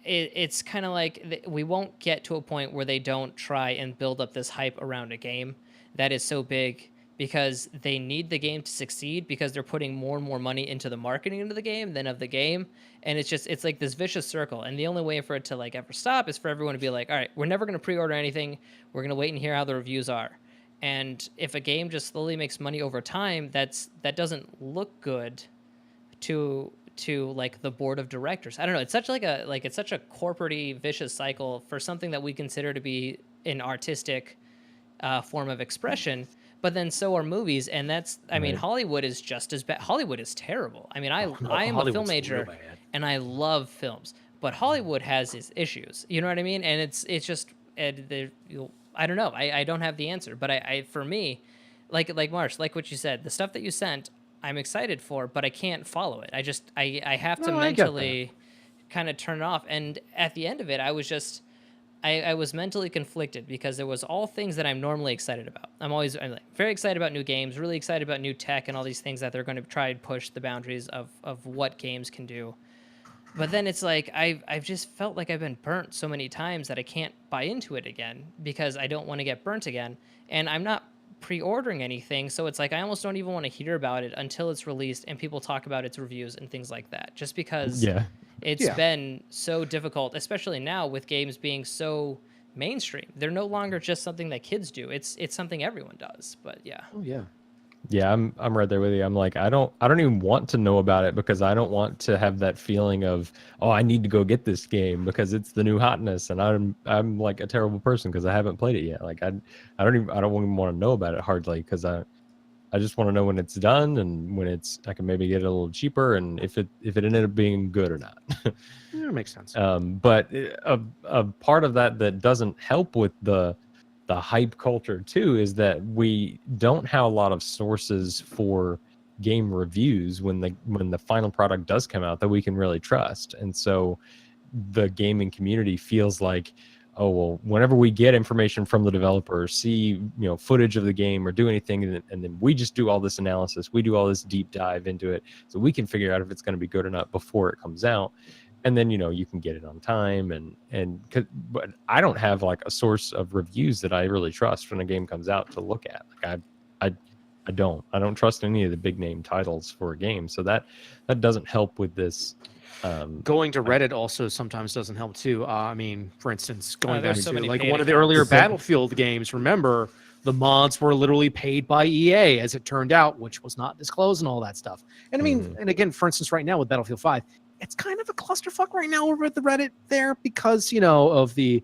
S2: it's kind of like we won't get to a point where they don't try and build up this hype around a game that is so big, because they need the game to succeed, because they're putting more and more money into the marketing into the game than of the game. And it's like this vicious circle. And the only way for it to like ever stop is for everyone to be like, all right, we're never going to pre-order anything. We're going to wait and hear how the reviews are. And if a game just slowly makes money over time, that doesn't look good to like the board of directors. I don't know. It's such it's such a corporate-y vicious cycle for something that we consider to be an artistic form of expression. But then so are movies, and that's, I mean, Hollywood is just as bad. Hollywood is terrible. I mean, I am a film major, and I love films, but Hollywood has its issues. You know what I mean? And it's just, I don't know. I don't have the answer, but I for me, like Marsh, like what you said, the stuff that you sent, I'm excited for, but I can't follow it. I have to mentally kind of turn it off. And at the end of it, I was just, I was mentally conflicted, because there was all things that I'm normally excited about. I'm like very excited about new games, really excited about new tech and all these things that they're going to try and push the boundaries of what games can do. But then it's like, I've just felt like I've been burnt so many times that I can't buy into it again, because I don't want to get burnt again. And I'm not pre-ordering anything, so it's like I almost don't even want to hear about it until it's released and people talk about its reviews and things like that, just because
S3: Yeah.
S2: it's
S1: Yeah.
S2: been so difficult, especially now with games being so mainstream. They're no longer just something that kids do. It's something everyone does. But yeah.
S1: Oh yeah.
S3: Yeah, I'm right there with you. I'm like, I don't even want to know about it because I don't want to have that feeling of, oh, I need to go get this game because it's the new hotness, and I'm like a terrible person because I haven't played it yet. Like I don't even want to know about it hardly because I just want to know when it's done and when I can maybe get it a little cheaper and if it ended up being good or not.
S1: Yeah, that makes sense.
S3: But a part of that doesn't help with the hype culture too is that we don't have a lot of sources for game reviews when the final product does come out that we can really trust. And so the gaming community feels like, oh well, whenever we get information from the developer, see footage of the game or do anything, and then we just do all this analysis, we do all this deep dive into it so we can figure out if it's going to be good or not before it comes out. And then you can get it on time but I don't have like a source of reviews that I really trust when a game comes out to look at. Like I don't trust any of the big name titles for a game, so that doesn't help with this.
S1: Going to Reddit also sometimes doesn't help too. I mean, for instance, going back
S2: there's so
S1: to
S2: many
S1: like
S2: paid
S1: one of the
S2: accounts.
S1: earlier Battlefield games, remember the mods were literally paid by EA, as it turned out, which was not disclosed and all that stuff. And I mean, and again, for instance, right now with Battlefield 5, it's kind of a clusterfuck right now over at the Reddit there because of the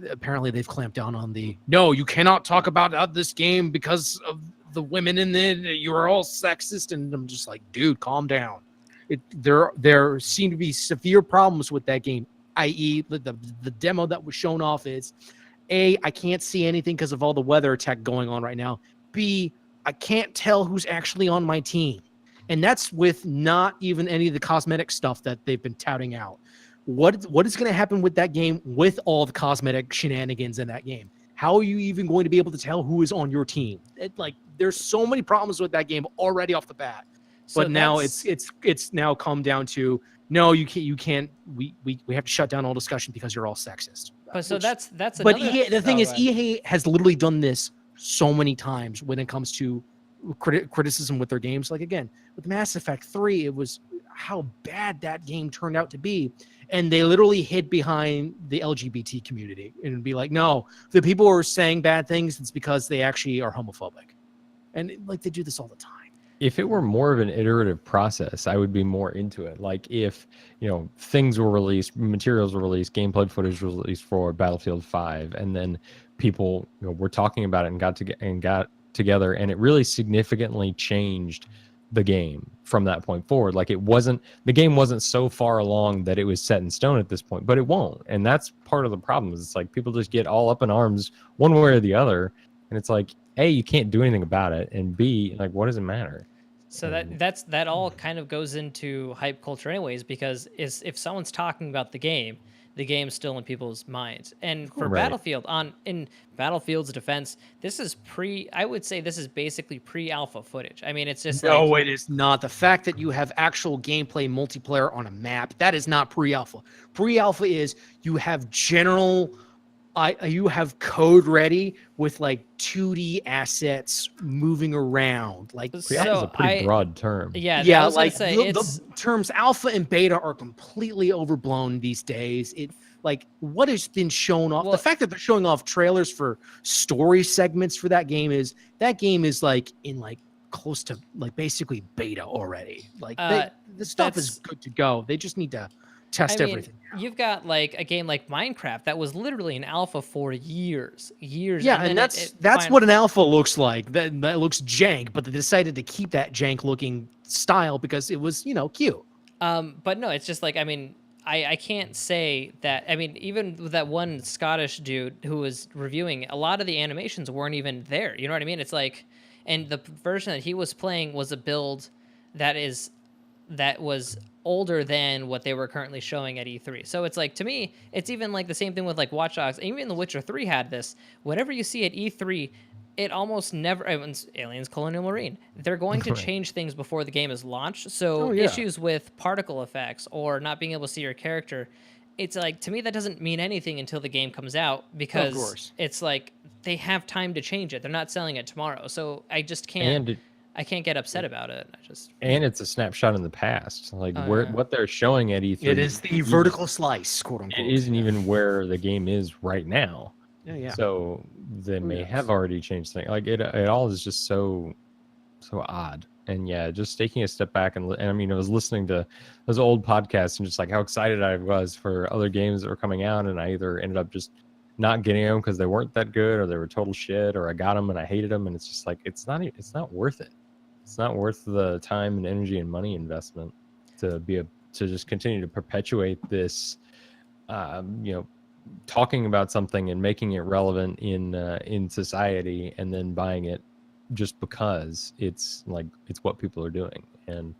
S1: apparently they've clamped down on the no, you cannot talk about this game because of the women in it. You are all sexist, and I'm just like, dude, calm down. There seem to be severe problems with that game, i.e., the demo that was shown off is A, I can't see anything because of all the weather tech going on right now. B, I can't tell who's actually on my team. And that's with not even any of the cosmetic stuff that they've been touting out. What is going to happen with that game with all the cosmetic shenanigans in that game? How are you even going to be able to tell who is on your team? There's so many problems with that game already off the bat.
S2: So
S1: But now it's now come down to no, you can't. We have to shut down all discussion because you're all sexist.
S2: But so that's
S1: But
S2: another,
S1: the thing is,
S2: go ahead.
S1: EA has literally done this so many times when it comes to criticism with their games. Like again, with Mass Effect 3, it was how bad that game turned out to be, and they literally hid behind the LGBT community and be like, no, the people who are saying bad things, it's because they actually are homophobic, and they do this all the time.
S3: If it were more of an iterative process, I would be more into it. Like if, things were released, materials were released, gameplay footage was released for Battlefield 5, and then people, were talking about it and got together, and it really significantly changed the game from that point forward. Like the game wasn't so far along that it was set in stone at this point, but it won't. And that's part of the problem. Is it's like people just get all up in arms one way or the other, and it's like, A, you can't do anything about it, and B, like, what does it matter?
S2: So that all kind of goes into hype culture anyways, because if someone's talking about the game's still in people's minds. And for
S3: Right.
S2: Battlefield, in Battlefield's defense, I would say this is basically pre-alpha footage. I mean, it's just
S1: No, it is not. The fact that you have actual gameplay multiplayer on a map, that is not pre-alpha. Pre-alpha is you have you have code ready with 2D assets moving around.
S3: Pre-alpha is a pretty broad term.
S2: Yeah,
S1: Yeah,
S2: I was gonna say
S1: the terms alpha and beta are completely overblown these days. What has been shown off,
S2: Well,
S1: the fact that they're showing off trailers for story segments for that game is close to basically beta already. The stuff is good to go. They just need to test everything.
S2: You've got a game like Minecraft that was literally an alpha for years.
S1: Yeah, and that's what an alpha looks like. That looks jank, but they decided to keep that jank looking style because it was cute.
S2: But no, it's just I can't say that. I mean, even with that one Scottish dude who was reviewing, a lot of the animations weren't even there. You know what I mean? It's and the version that he was playing was a build that was older than what they were currently showing at E3. So it's to me, it's even the same thing with Watch Dogs. Even The Witcher 3 had this. Whatever you see at E3, it almost never, Aliens Colonial Marine, they're going to change things before the game is launched. So issues with particle effects or not being able to see your character, it's like, to me, that doesn't mean anything until the game comes out, because
S1: course.
S2: it's like they have time to change it. They're not selling it tomorrow. So I just can't,
S3: And
S2: I can't get upset about it.
S3: and it's a snapshot in the past. Like
S2: Oh, yeah.
S3: what they're showing at E3.
S1: It is the vertical slice, quote
S3: It
S1: unquote.
S3: isn't even where the game is right now.
S1: Yeah.
S3: So they may
S1: knows?
S3: have already changed things. Like it all is just so odd. And yeah, just taking a step back and I mean, I was listening to those old podcasts and just like how excited I was for other games that were coming out, and I either ended up just not getting them because they weren't that good, or they were total shit, or I got them and I hated them, and it's just like it's not worth it. It's not worth the time and energy and money investment to just continue to perpetuate this, talking about something and making it relevant in society, and then buying it just because it's what people are doing, and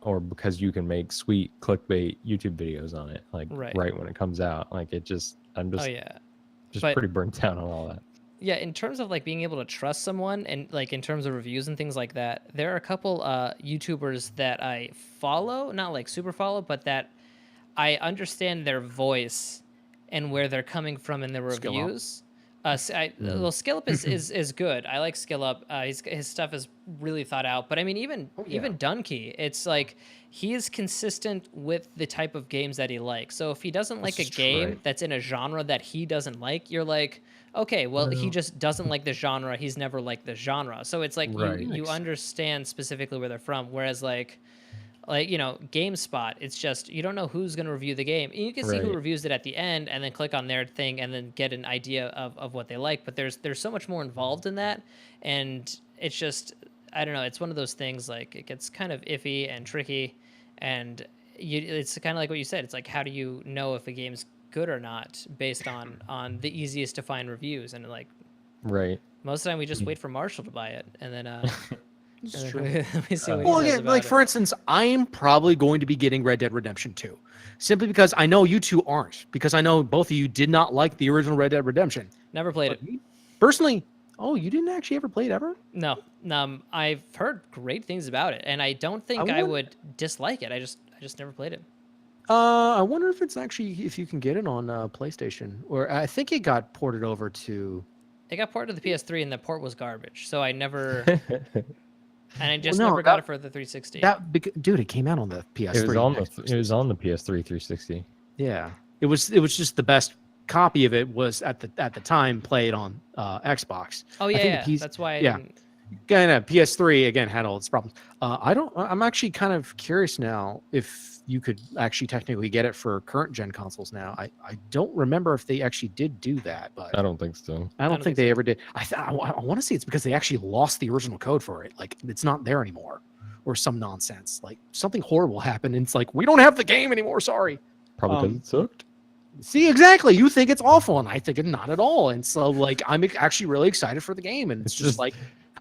S3: or because you can make sweet clickbait YouTube videos on it, like right when it comes out. Like I'm just
S2: But
S3: pretty burnt out on all that.
S2: Yeah, in terms of like being able to trust someone, and like in terms of reviews and things like that, there are a couple YouTubers that I follow, not like super follow, but that I understand their voice and where they're coming from in their reviews. Skill Up is good. I like Skill Up. His stuff is really thought out. But I mean, even Dunkey, it's like he is consistent with the type of games that he likes. So if he doesn't like a game that's in a genre that he doesn't like, you're like, okay, well, he just doesn't like the genre. He's never liked the genre. So it's like you understand specifically where they're from. Whereas like GameSpot, it's just you don't know who's going to review the game. You can see who reviews it at the end and then click on their thing and then get an idea of what they like. But there's so much more involved in that, and it's just, I don't know. It's one of those things, like it gets kind of iffy and tricky, and it's kind of like what you said. It's like, how do you know if a game's good or not based on the easiest to find reviews? And like most of the time we just wait for Marshall to buy it, and then
S1: It's true.
S2: let me see what
S1: Well,
S2: he says
S1: again,
S2: about
S1: like
S2: it.
S1: for instance, I'm probably going to be getting Red Dead Redemption 2, simply because I know you two aren't, because I know both of you did not like the original Red Dead Redemption.
S2: Never played it.
S1: Personally, you didn't actually ever play it ever?
S2: No. I've heard great things about it, and I don't think I would dislike it. I just never played it.
S1: I wonder if if you can get it on PlayStation, or I think it got ported over to.
S2: It got ported to the PS3, and the port was garbage, so I never. And I just never got it for the 360.
S1: Dude, it came out on the PS3.
S3: It was on the PS3 360.
S1: Yeah, it was just the best copy of it was at the time played on Xbox.
S2: Oh yeah, that's why.
S1: PS3 again had all its problems. I'm actually kind of curious now if you could actually technically get it for current gen consoles now. I don't remember if they actually did do that, but
S3: I don't think so.
S1: I don't think they ever did. I want to see it's because they actually lost the original code for it. Like it's not there anymore, or some nonsense. Like something horrible happened, and it's like we don't have the game anymore. Sorry.
S3: Probably because it sucked.
S1: See, exactly. You think it's awful, and I think it's not at all. And so, like, I'm actually really excited for the game, and it's just like.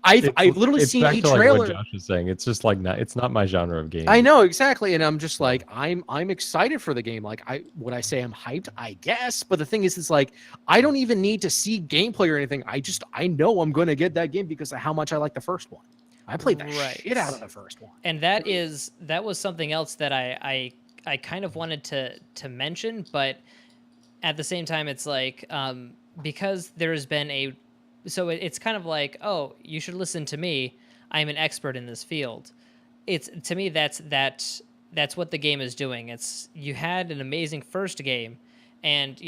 S1: I've literally seen a trailer.
S3: Like what Josh is saying. It's just like it's not my genre of game.
S1: I know exactly, and I'm just like I'm excited for the game. Like would I say I'm hyped? I guess, but the thing is, it's like I don't even need to see gameplay or anything. I know I'm going to get that game because of how much I like the first one. I played the shit out of the first one,
S2: and that was something else that I kind of wanted to mention, but at the same time, it's like because there has been so it's kind of like, oh, you should listen to me. I'm an expert in this field. It's to me that's what the game is doing. It's you had an amazing first game, and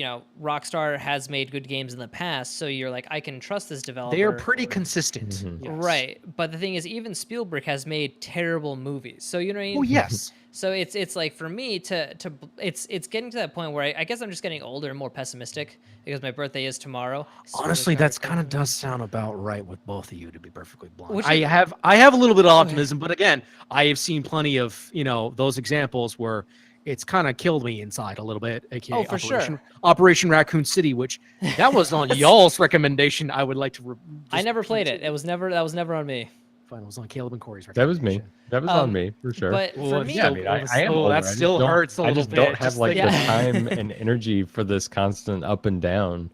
S2: Rockstar has made good games in the past, so you're like, I can trust this developer.
S1: They are pretty consistent,
S3: Mm-hmm.
S1: yes.
S2: Right? But the thing is, even Spielberg has made terrible movies. So you know what I mean?
S1: Oh yes.
S2: So it's like for me it's getting to that point where I guess I'm just getting older and more pessimistic because my birthday is tomorrow.
S1: Honestly, that's kind of does sound about right with both of you, to be perfectly blunt. I have a little bit of optimism, but again, I have seen plenty of those examples where it's kind of killed me inside a little bit. AKA
S2: for sure.
S1: Operation Raccoon City, which that was on y'all's recommendation. I would like to.
S2: I never played it. That was never on me.
S1: It was on Caleb and Corey's
S3: recommendation. That was me. That was on me for sure.
S2: But for me,
S3: I mean, I am older.
S1: That still hurts a little bit.
S3: I just don't have like the time and energy for this constant up and down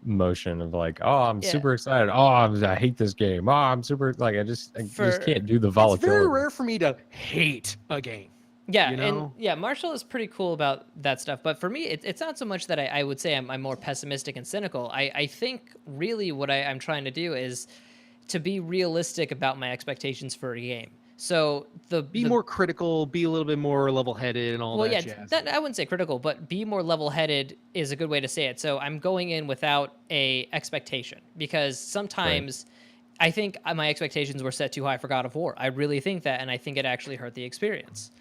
S3: motion of like, oh, I'm super excited. Oh, I hate this game. Oh, I'm super I just can't do the volatility.
S1: It's very rare for me to hate a game.
S2: Yeah,
S1: you
S2: and
S1: know?
S2: yeah, Marshall is pretty cool about that stuff. But for me, it's not so much that I would say I'm more pessimistic and cynical. I think really what I'm trying to do is to be realistic about my expectations for a game. So
S1: Be more critical, be a little bit more level-headed and all
S2: well,
S1: that
S2: yeah,
S1: jazz.
S2: that I wouldn't say critical, but be more level-headed is a good way to say it. So I'm going in without a expectation because sometimes I think my expectations were set too high for God of War. I really think that, and I think it actually hurt the experience.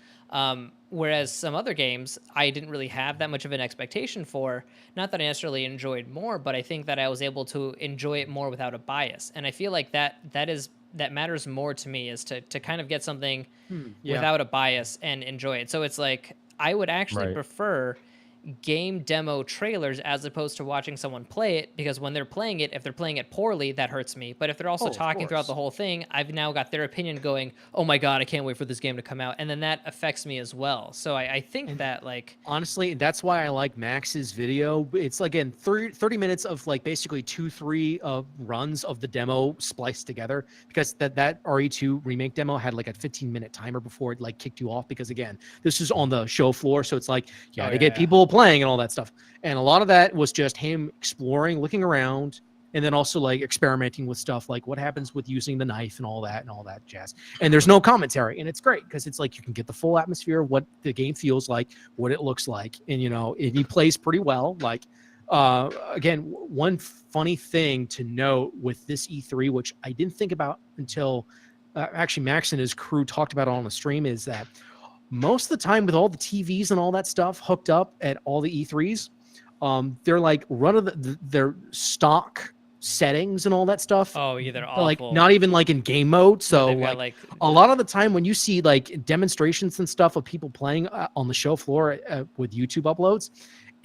S2: Whereas some other games, I didn't really have that much of an expectation for. Not that I necessarily enjoyed more, but I think that I was able to enjoy it more without a bias. And I feel like that matters more to me is to kind of get something
S1: Yeah.
S2: without a bias and enjoy it. So it's like I would actually prefer game demo trailers as opposed to watching someone play it, because when they're playing it, if they're playing it poorly, that hurts me. But if they're also talking throughout the whole thing, I've now got their opinion going, oh my God, I can't wait for this game to come out. And then that affects me as well. So I think that like...
S1: Honestly, that's why I like Max's video. It's like, again, 30 minutes of like basically 2-3 runs of the demo spliced together, because that RE2 remake demo had like a 15-minute timer before it like kicked you off, because again, this is on the show floor. So it's like, you got to get people playing and all that stuff. And a lot of that was just him exploring, looking around, and then also like experimenting with stuff like what happens with using the knife and all that jazz. And there's no commentary, and it's great because it's like you can get the full atmosphere of what the game feels like, what it looks like, and you know, he plays pretty well. Like again, one funny thing to note with this E3, which I didn't think about until actually Max and his crew talked about it on the stream, is that most of the time with all the TVs and all that stuff hooked up at all the E3s, they're like their stock settings and all that stuff.
S2: Oh, yeah, they're awful.
S1: Like not even like in game mode. So
S2: Yeah,
S1: like a lot of the time when you see like demonstrations and stuff of people playing on the show floor with YouTube uploads,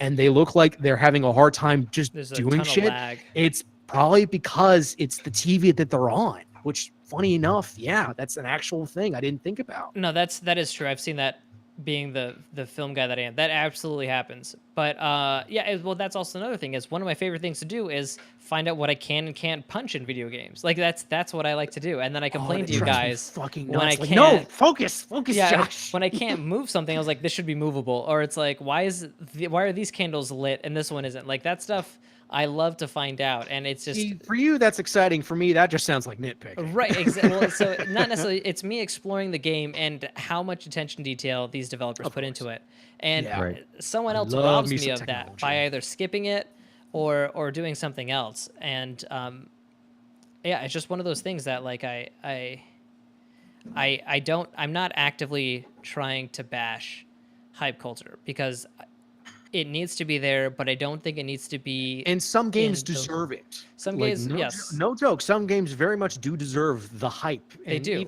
S1: and they look like they're having a hard time just doing shit, it's probably because it's the TV that they're on, which funny enough, yeah, that's an actual thing I didn't think about.
S2: No, that is true. I've seen that, being the film guy that I am. That absolutely happens. But yeah, well, that's also another thing, is one of my favorite things to do is find out what I can and can't punch in video games. Like that's what I like to do. And then I complain to you guys when I can't.
S1: No, focus,
S2: yeah,
S1: Josh.
S2: When I can't move something, I was like, this should be movable. Or it's like, why are these candles lit and this one isn't? Like that stuff I love to find out, and it's just...
S1: See, for you, that's exciting. For me, that just sounds like nitpicking.
S2: Right, exactly. Well, so not necessarily. It's me exploring the game and how much attention to detail these developers put into it, and someone else robs me of that by either skipping it or doing something else. And yeah, it's just one of those things that like I'm not actively trying to bash hype culture, because it needs to be there, but I don't think it needs to be.
S1: And some games deserve it.
S2: Some games, yes.
S1: No joke. Some games very much do deserve the hype.
S2: They do.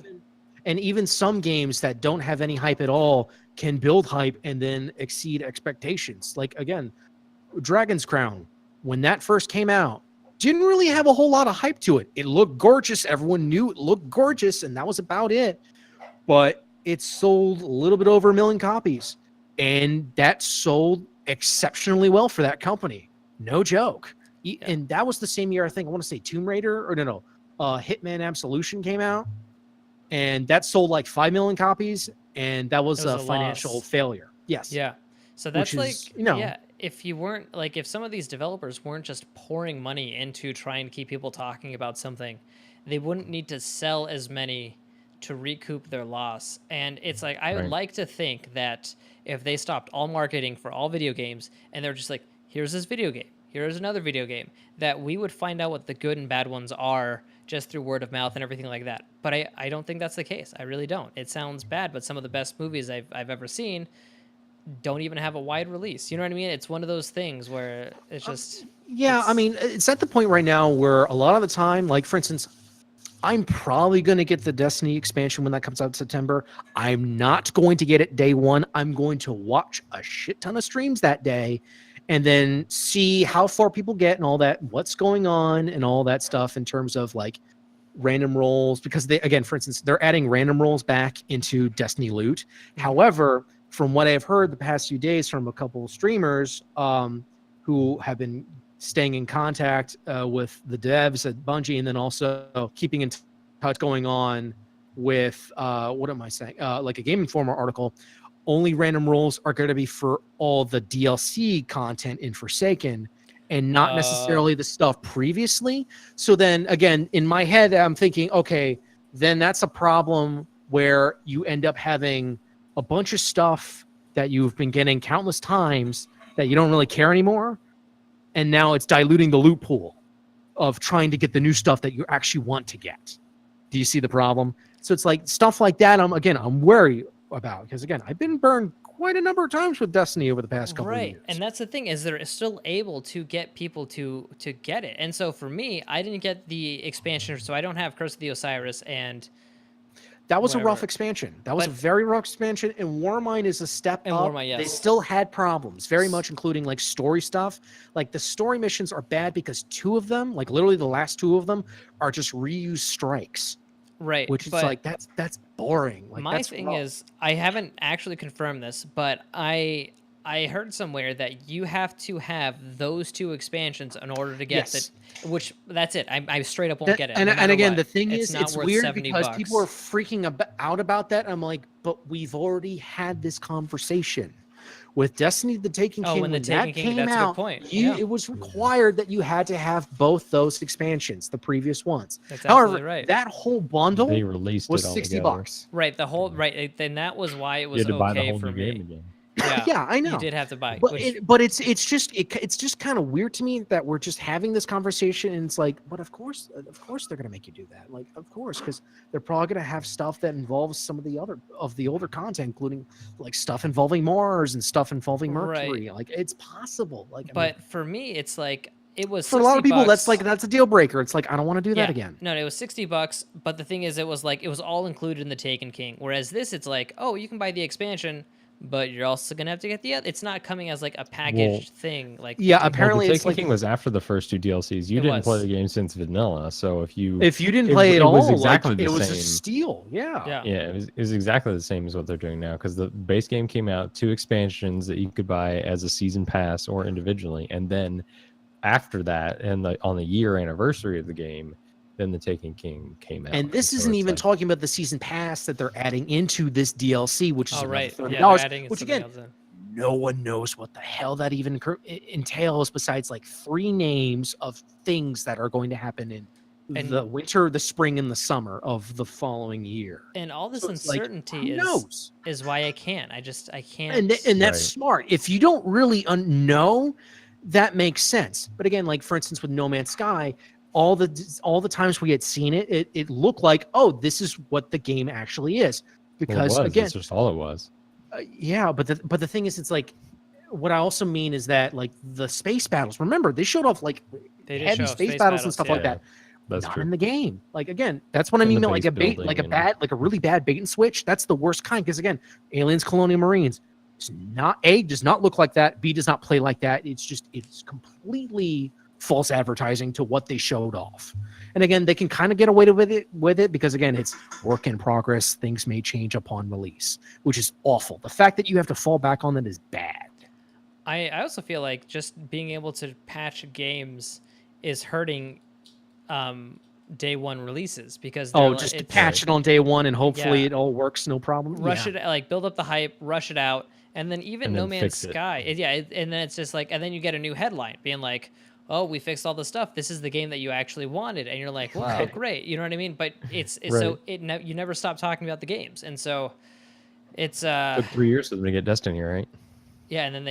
S1: Even some games that don't have any hype at all can build hype and then exceed expectations. Like, again, Dragon's Crown, when that first came out, didn't really have a whole lot of hype to it. It looked gorgeous. Everyone knew it looked gorgeous, and that was about it. But it sold a little bit over 1 million copies. And that sold exceptionally well for that company. No joke. And that was the same year, I think, I want to say Tomb Raider, or no, Hitman Absolution came out. And that sold like 5 million copies. And that was a financial failure. Yes.
S2: Yeah. So that's
S1: is,
S2: like, yeah, if you weren't, like, if some of these developers weren't just pouring money into trying to keep people talking about something, they wouldn't need to sell as many to recoup their loss. And it's like, I would like to think that if they stopped all marketing for all video games and they're just like, here's this video game, here's another video game, that we would find out what the good and bad ones are just through word of mouth and everything like that. But I don't think that's the case. I really don't. It sounds bad, but some of the best movies I've ever seen don't even have a wide release. You know what I mean? It's one of those things where it's just...
S1: Yeah, I mean, it's at the point right now where a lot of the time, like, for instance, I'm probably going to get the Destiny expansion when that comes out in September. I'm not going to get it day one. I'm going to watch a shit ton of streams that day and then see how far people get and all that, what's going on and all that stuff in terms of like random rolls. Because they, again, for instance, they're adding random rolls back into Destiny loot. However, from what I've heard the past few days from a couple of streamers who have been staying in contact with the devs at Bungie, and then also keeping in touch going on with, what am I saying? Like a Game Informer article. only random rolls are going to be for all the DLC content in Forsaken and not necessarily the stuff previously. So then again, in my head, I'm thinking, okay, then that's a problem where you end up having a bunch of stuff that you've been getting countless times that you don't really care anymore. And now it's diluting the loot pool of trying to get the new stuff that you actually want to get. Do you see the problem? So it's like stuff like that. I'm wary about, because again, I've been burned quite a number of times with Destiny over the past couple of years.
S2: And that's the thing, is they're still able to get people to get it. And so for me, I didn't get the expansion, so I don't have Curse of the Osiris, and
S1: that was
S2: whatever.
S1: a rough expansion. That was a very rough expansion, and Warmind is a step up.
S2: Warmind,
S1: They
S2: yes.
S1: still had problems, very much, including like story stuff. Like the story missions are bad because 2 of them, like literally the last 2 of them, are just reused strikes.
S2: Right.
S1: Which is
S2: but
S1: like that's boring. Like,
S2: my
S1: that's
S2: thing
S1: rough.
S2: is, I haven't actually confirmed this, but I heard somewhere that you have to have those 2 expansions in order to get
S1: Yes.
S2: which that's it. I straight up won't get it.
S1: And,
S2: no
S1: and
S2: matter
S1: again,
S2: what.
S1: the thing
S2: It's
S1: is,
S2: not
S1: it's
S2: worth
S1: weird
S2: $70.
S1: because people are freaking out about that. I'm like, but we've already had this conversation with Destiny: The Taken King.
S2: when the Taken King,
S1: came
S2: that's a good
S1: out,
S2: point.
S1: it was required that you had to have both those expansions, the previous ones.
S2: That's
S1: However,
S2: absolutely right.
S1: that whole bundle
S3: They released
S1: was
S3: it all
S1: $60.
S3: together.
S2: Right, the whole then that was why it
S3: You
S2: was
S3: had to buy the
S2: okay
S3: whole
S2: for
S3: new
S2: me.
S3: game again.
S2: Yeah,
S1: Yeah, I know.
S2: You did have to buy,
S1: But
S2: which,
S1: it's just kind of weird to me that we're just having this conversation, and it's like, but of course they're gonna make you do that. Like, of course, because they're probably gonna have stuff that involves some of the older content, including like stuff involving Mars and stuff involving Mercury.
S2: Right.
S1: Like, it's possible. Like,
S2: but for me, it's like it was
S1: for a lot of people,
S2: $60.
S1: that's a deal breaker. It's like, I don't want to do that
S2: Yeah.
S1: again.
S2: No, it was $60. But the thing is, it was all included in the Taken King. Whereas this, it's like, oh, you can buy the expansion, but you're also gonna have to get the other. It's not coming as like a packaged thing. Like,
S1: Yeah,
S2: you-
S1: apparently
S3: the
S1: it's
S3: Taken
S1: like
S3: King was after the first 2 DLCs. You
S2: It
S3: didn't play
S2: was.
S3: the game since vanilla, so if you
S1: didn't play it
S3: it
S1: all,
S3: was exactly
S1: like,
S3: the
S1: it was a
S3: same.
S1: steal. Yeah.
S2: Yeah.
S3: Yeah, it was exactly the same as what they're doing now, because the base game came out, 2 expansions that you could buy as a season pass or individually, and then after that, and on the year anniversary of the game, then the Taken King came out.
S1: And this
S3: so
S1: isn't
S3: it's
S1: even
S3: like-
S1: talking about the season pass that they're adding into this DLC, which is
S2: Oh,
S1: another
S2: right.
S1: $30.
S2: Yeah, they're adding
S1: Which
S2: something
S1: again,
S2: else in.
S1: no one knows what the hell that even entails, besides like 3 names of things that are going to happen in
S2: And-
S1: the winter, the spring, and the summer of the following year.
S2: And all this
S1: So it's like,
S2: uncertainty
S1: who knows?
S2: is why I can't. I can't.
S1: And that's
S3: Right.
S1: smart. If you don't really know, that makes sense. But again, like for instance with No Man's Sky, all the times we had seen it looked like, oh, this is what the game actually is.
S3: Well,
S1: Because
S3: it was.
S1: again,
S3: That's just all it was.
S1: yeah, but the thing is, it's like, what I also mean is that like the space battles. Remember, they showed off like
S2: They did
S1: heavy
S2: show
S1: space battles and
S2: battles,
S1: stuff
S2: yeah.
S1: like that.
S3: That's
S1: Not
S3: true.
S1: in the game. Like again, that's what I
S3: And
S1: mean.
S3: the
S1: Like a
S3: base
S1: bait, like a
S3: building and-
S1: like a really bad bait and switch. That's the worst kind. Because again, Aliens, Colonial Marines, it's not A, does not look like that. B, does not play like that. It's completely false advertising to what they showed off. And again, they can kind of get away with it because again, it's work in progress. Things may change upon release, which is awful. The fact that you have to fall back on that is bad.
S2: I also feel like just being able to patch games is hurting day 1 releases, because
S1: Just to
S2: it's-
S1: patch it on day 1 and hopefully
S2: Yeah.
S1: it all works, no problem.
S2: rush
S1: Yeah.
S2: it, like build up the hype, rush it out, and then even
S3: And
S2: No
S3: then
S2: Man's
S3: fix it.
S2: Sky, and then it's just like, and then you get a new headline being like, oh, we fixed all the stuff. This is the game that you actually wanted, and you're like, wow, great. You know what I mean? But it's so you never stop talking about the games, and so it's
S3: Took 3 years for them to get Destiny, right?
S2: yeah, and then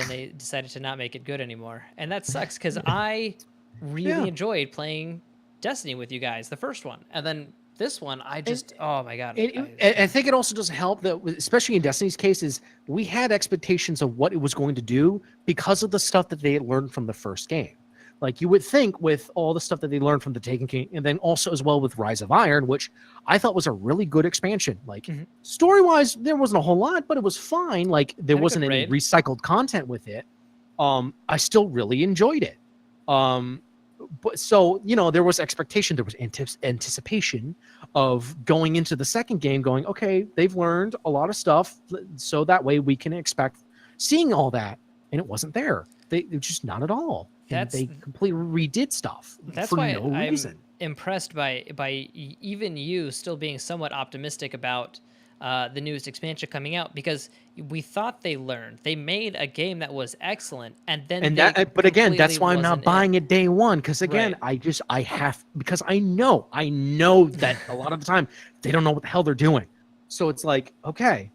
S2: they decided to not make it good anymore, and that sucks because I really
S1: Yeah.
S2: enjoyed playing Destiny with you guys, the first one, and then this one, I just oh my god,
S1: I think it also doesn't help that, especially in Destiny's case, is we had expectations of what it was going to do because of the stuff that they had learned from the first game. Like you would think with all the stuff that they learned from the Taken King, and then also as well with Rise of Iron, which I thought was a really good expansion. Like story-wise, there wasn't a whole lot, but it was fine. Like there
S2: Had a
S1: wasn't
S2: good
S1: any
S2: raid.
S1: recycled content with it. I still really enjoyed it. But so, there was expectation, there was anticipation of going into the second game going, okay, they've learned a lot of stuff, so that way we can expect seeing all that. And it wasn't there. They just not at all. And they completely redid stuff
S2: That's
S1: for
S2: why
S1: no
S2: I'm
S1: reason.
S2: impressed by even you still being somewhat optimistic about the newest expansion coming out, because we thought they learned. They made a game that was excellent, and then
S1: And
S2: they
S1: that, but again, that's
S2: completely
S1: why I'm not
S2: wasn't
S1: buying it day one. Because again,
S2: Right.
S1: I have, because I know that a lot of the time they don't know what the hell they're doing. So it's like, okay,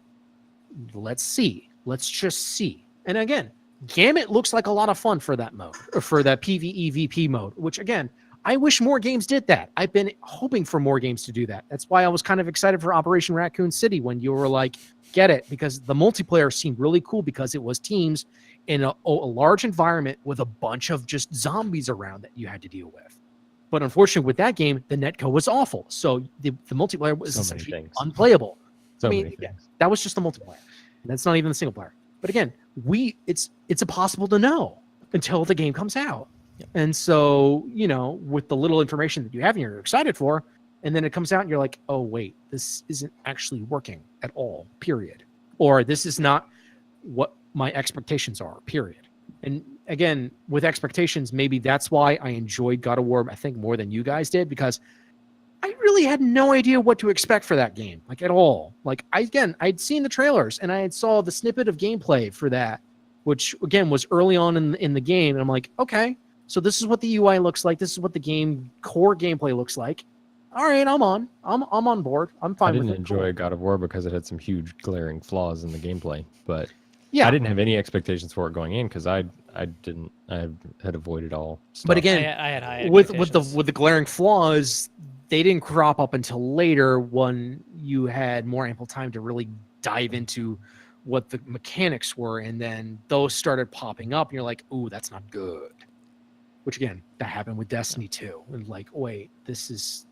S1: let's see. Let's just see. And again, Gamut looks like a lot of fun for that mode, or for that PvE VP mode, which again, I wish more games did that. I've been hoping for more games to do that. That's why I was kind of excited for Operation Raccoon City when you were like, get it, because the multiplayer seemed really cool because it was teams in a large environment with a bunch of just zombies around that you had to deal with. But unfortunately, with that game, the netcode was awful. So the multiplayer was essentially unplayable.
S3: So many things.
S1: That was just the multiplayer. That's not even the single player. But again, it's impossible to know until the game comes out.
S2: Yep.
S1: And so, with the little information that you have and you're excited for, and then it comes out and you're like, oh, wait, this isn't actually working at all, period. Or this is not what my expectations are, period. And again, with expectations, maybe that's why I enjoyed God of War, I think, more than you guys did, because I really had no idea what to expect for that game, like at all. Like, I'd seen the trailers and I had saw the snippet of gameplay for that, which again was early on in the game. And I'm like, okay, so this is what the UI looks like. This is what the core gameplay looks like. All right, I'm on board. I'm fine with it.
S3: I didn't enjoy God of War because it had some huge glaring flaws in the gameplay, but
S1: yeah,
S3: I didn't have any expectations for it going in because I had avoided all stuff.
S1: But again,
S2: I had high
S1: with
S2: expectations.
S1: the glaring flaws, they didn't crop up until later when you had more ample time to really dive into what the mechanics were, and then those started popping up, and you're like, ooh, that's not good. Which again, that happened with Destiny 2. And like, wait, this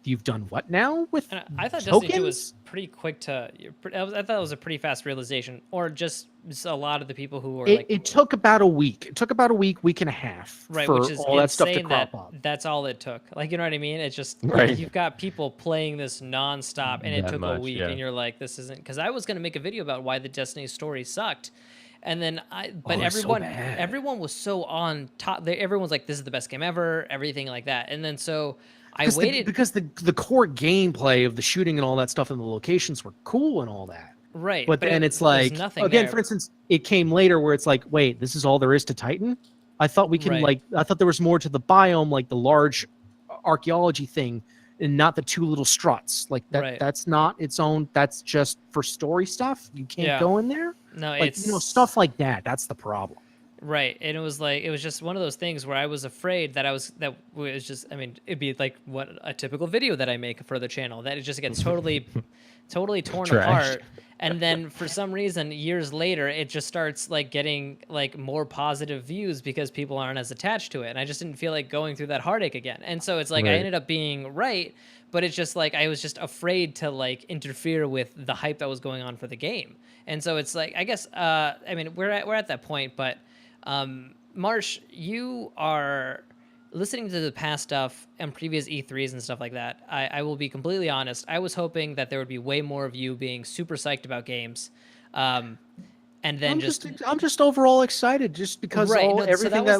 S1: you've done what now with
S2: And I thought
S1: tokens?
S2: Destiny 2 was pretty quick to. I thought it was a pretty fast realization, or just a lot of the people who were
S1: it took about a week. It took about a week and a half
S2: right,
S1: for
S2: which is
S1: all that stuff to
S2: insane
S1: crop up.
S2: that's all it took. Like, you know what I mean? It's just
S3: Right.
S2: you've got people playing this nonstop, and it
S3: That
S2: took a
S3: much,
S2: week,
S3: yeah.
S2: and you're like, this isn't, because I was gonna make a video about why the Destiny story sucked. And then but
S1: it's so bad.
S2: everyone was so on top. Everyone's like, this is the best game ever, everything like that. And then so I
S1: Because
S2: waited.
S1: because the core gameplay of the shooting and all that stuff and the locations were cool and all that.
S2: Right.
S1: But then it's
S2: there's
S1: like,
S2: nothing
S1: again,
S2: there.
S1: for instance, it came later where it's like, wait, this is all there is to Titan? I thought we can
S2: Right.
S1: I thought there was more to the biome, like the large archaeology thing, and not the two little struts. Like that
S2: Right.
S1: that's not its own, that's just for story stuff. You can't
S2: Yeah.
S1: go in there.
S2: No,
S1: Like,
S2: it's
S1: stuff like that. That's the problem.
S2: right. And it was just one of those things where I was afraid that I mean, it'd be like what a typical video that I make for the channel, that it just gets totally torn
S3: Trashed.
S2: apart. And then for some reason, years later, it just starts like getting like more positive views because people aren't as attached to it. And I just didn't feel like going through that heartache again. And so it's like I
S3: Right.
S2: ended up being right, but it's just like I was just afraid to like interfere with the hype that was going on for the game. And so it's like, I guess I mean, we're at that point, but Marsh, you are listening to the past stuff and previous E3s and stuff like that. I will be completely honest. I was hoping that there would be way more of you being super psyched about games. And then
S1: I'm just overall excited just because
S2: Right, no, so
S1: everything
S2: that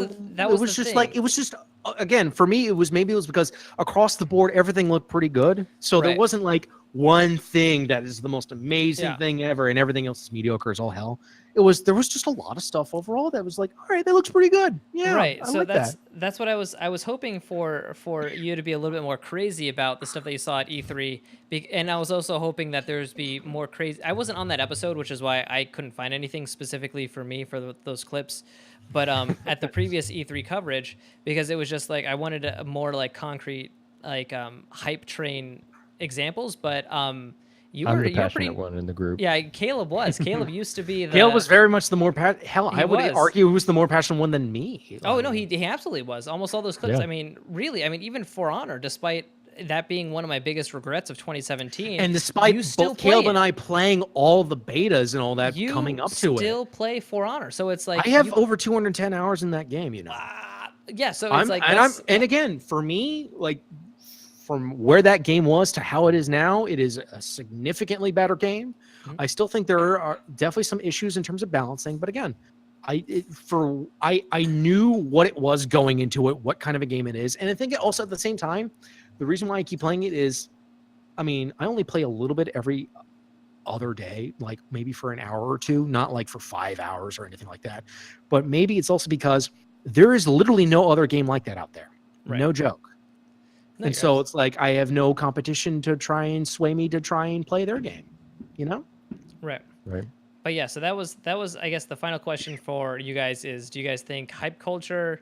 S2: was
S1: it was
S2: the
S1: just
S2: thing.
S1: like, it was just, again, for me, it was because across the board everything looked pretty good. So there
S2: Right.
S1: wasn't like one thing that is the most amazing
S2: Yeah.
S1: thing ever and everything else is mediocre as all hell. There was just a lot of stuff overall that was like, all right, that looks pretty good. Yeah,
S2: right.
S1: I
S2: So
S1: like that.
S2: that's what I was hoping for you to be a little bit more crazy about the stuff that you saw at E3, and I was also hoping that there's be more crazy. I wasn't on that episode, which is why I couldn't find anything specifically for me for those clips. But at the previous E3 coverage, because it was just like I wanted a more like concrete like hype train examples, but
S3: I'm the
S2: you were
S3: passionate
S2: pretty.
S3: one in the group.
S2: Yeah, Caleb was. Caleb used to be the.
S1: Caleb was very much the more hell.
S2: He
S1: I would
S2: was.
S1: argue he was the more passionate one than me.
S2: Oh no, he absolutely was. Almost all those clips.
S3: Yeah.
S2: I mean, really. I mean, even For Honor, despite that being one of my biggest regrets of 2017,
S1: And despite
S2: you still
S1: both Caleb
S2: play
S1: and
S2: it.
S1: I playing all the betas and all that
S2: You
S1: coming up to it,
S2: still play For Honor, so it's like
S1: I have
S2: you-
S1: over 210 hours in that game.
S2: yeah. So it's
S1: And again, for me, like from where that game was to how it is now, it is a significantly better game.
S2: Mhm.
S1: I still think there are definitely some issues in terms of balancing, but again, I knew what it was going into it, what kind of a game it is, and I think it also at the same time, the reason why I keep playing it is, I mean, I only play a little bit every other day, like maybe for an hour or two, not like for 5 hours or anything like that. But maybe it's also because there is literally no other game like that out there.
S2: Right.
S1: No joke.
S2: No,
S1: And so it's like I have no competition to try and sway me to try and play their game, you know?
S2: right.
S3: Right.
S2: But yeah, so that was I guess the final question for you guys is: do you guys think hype culture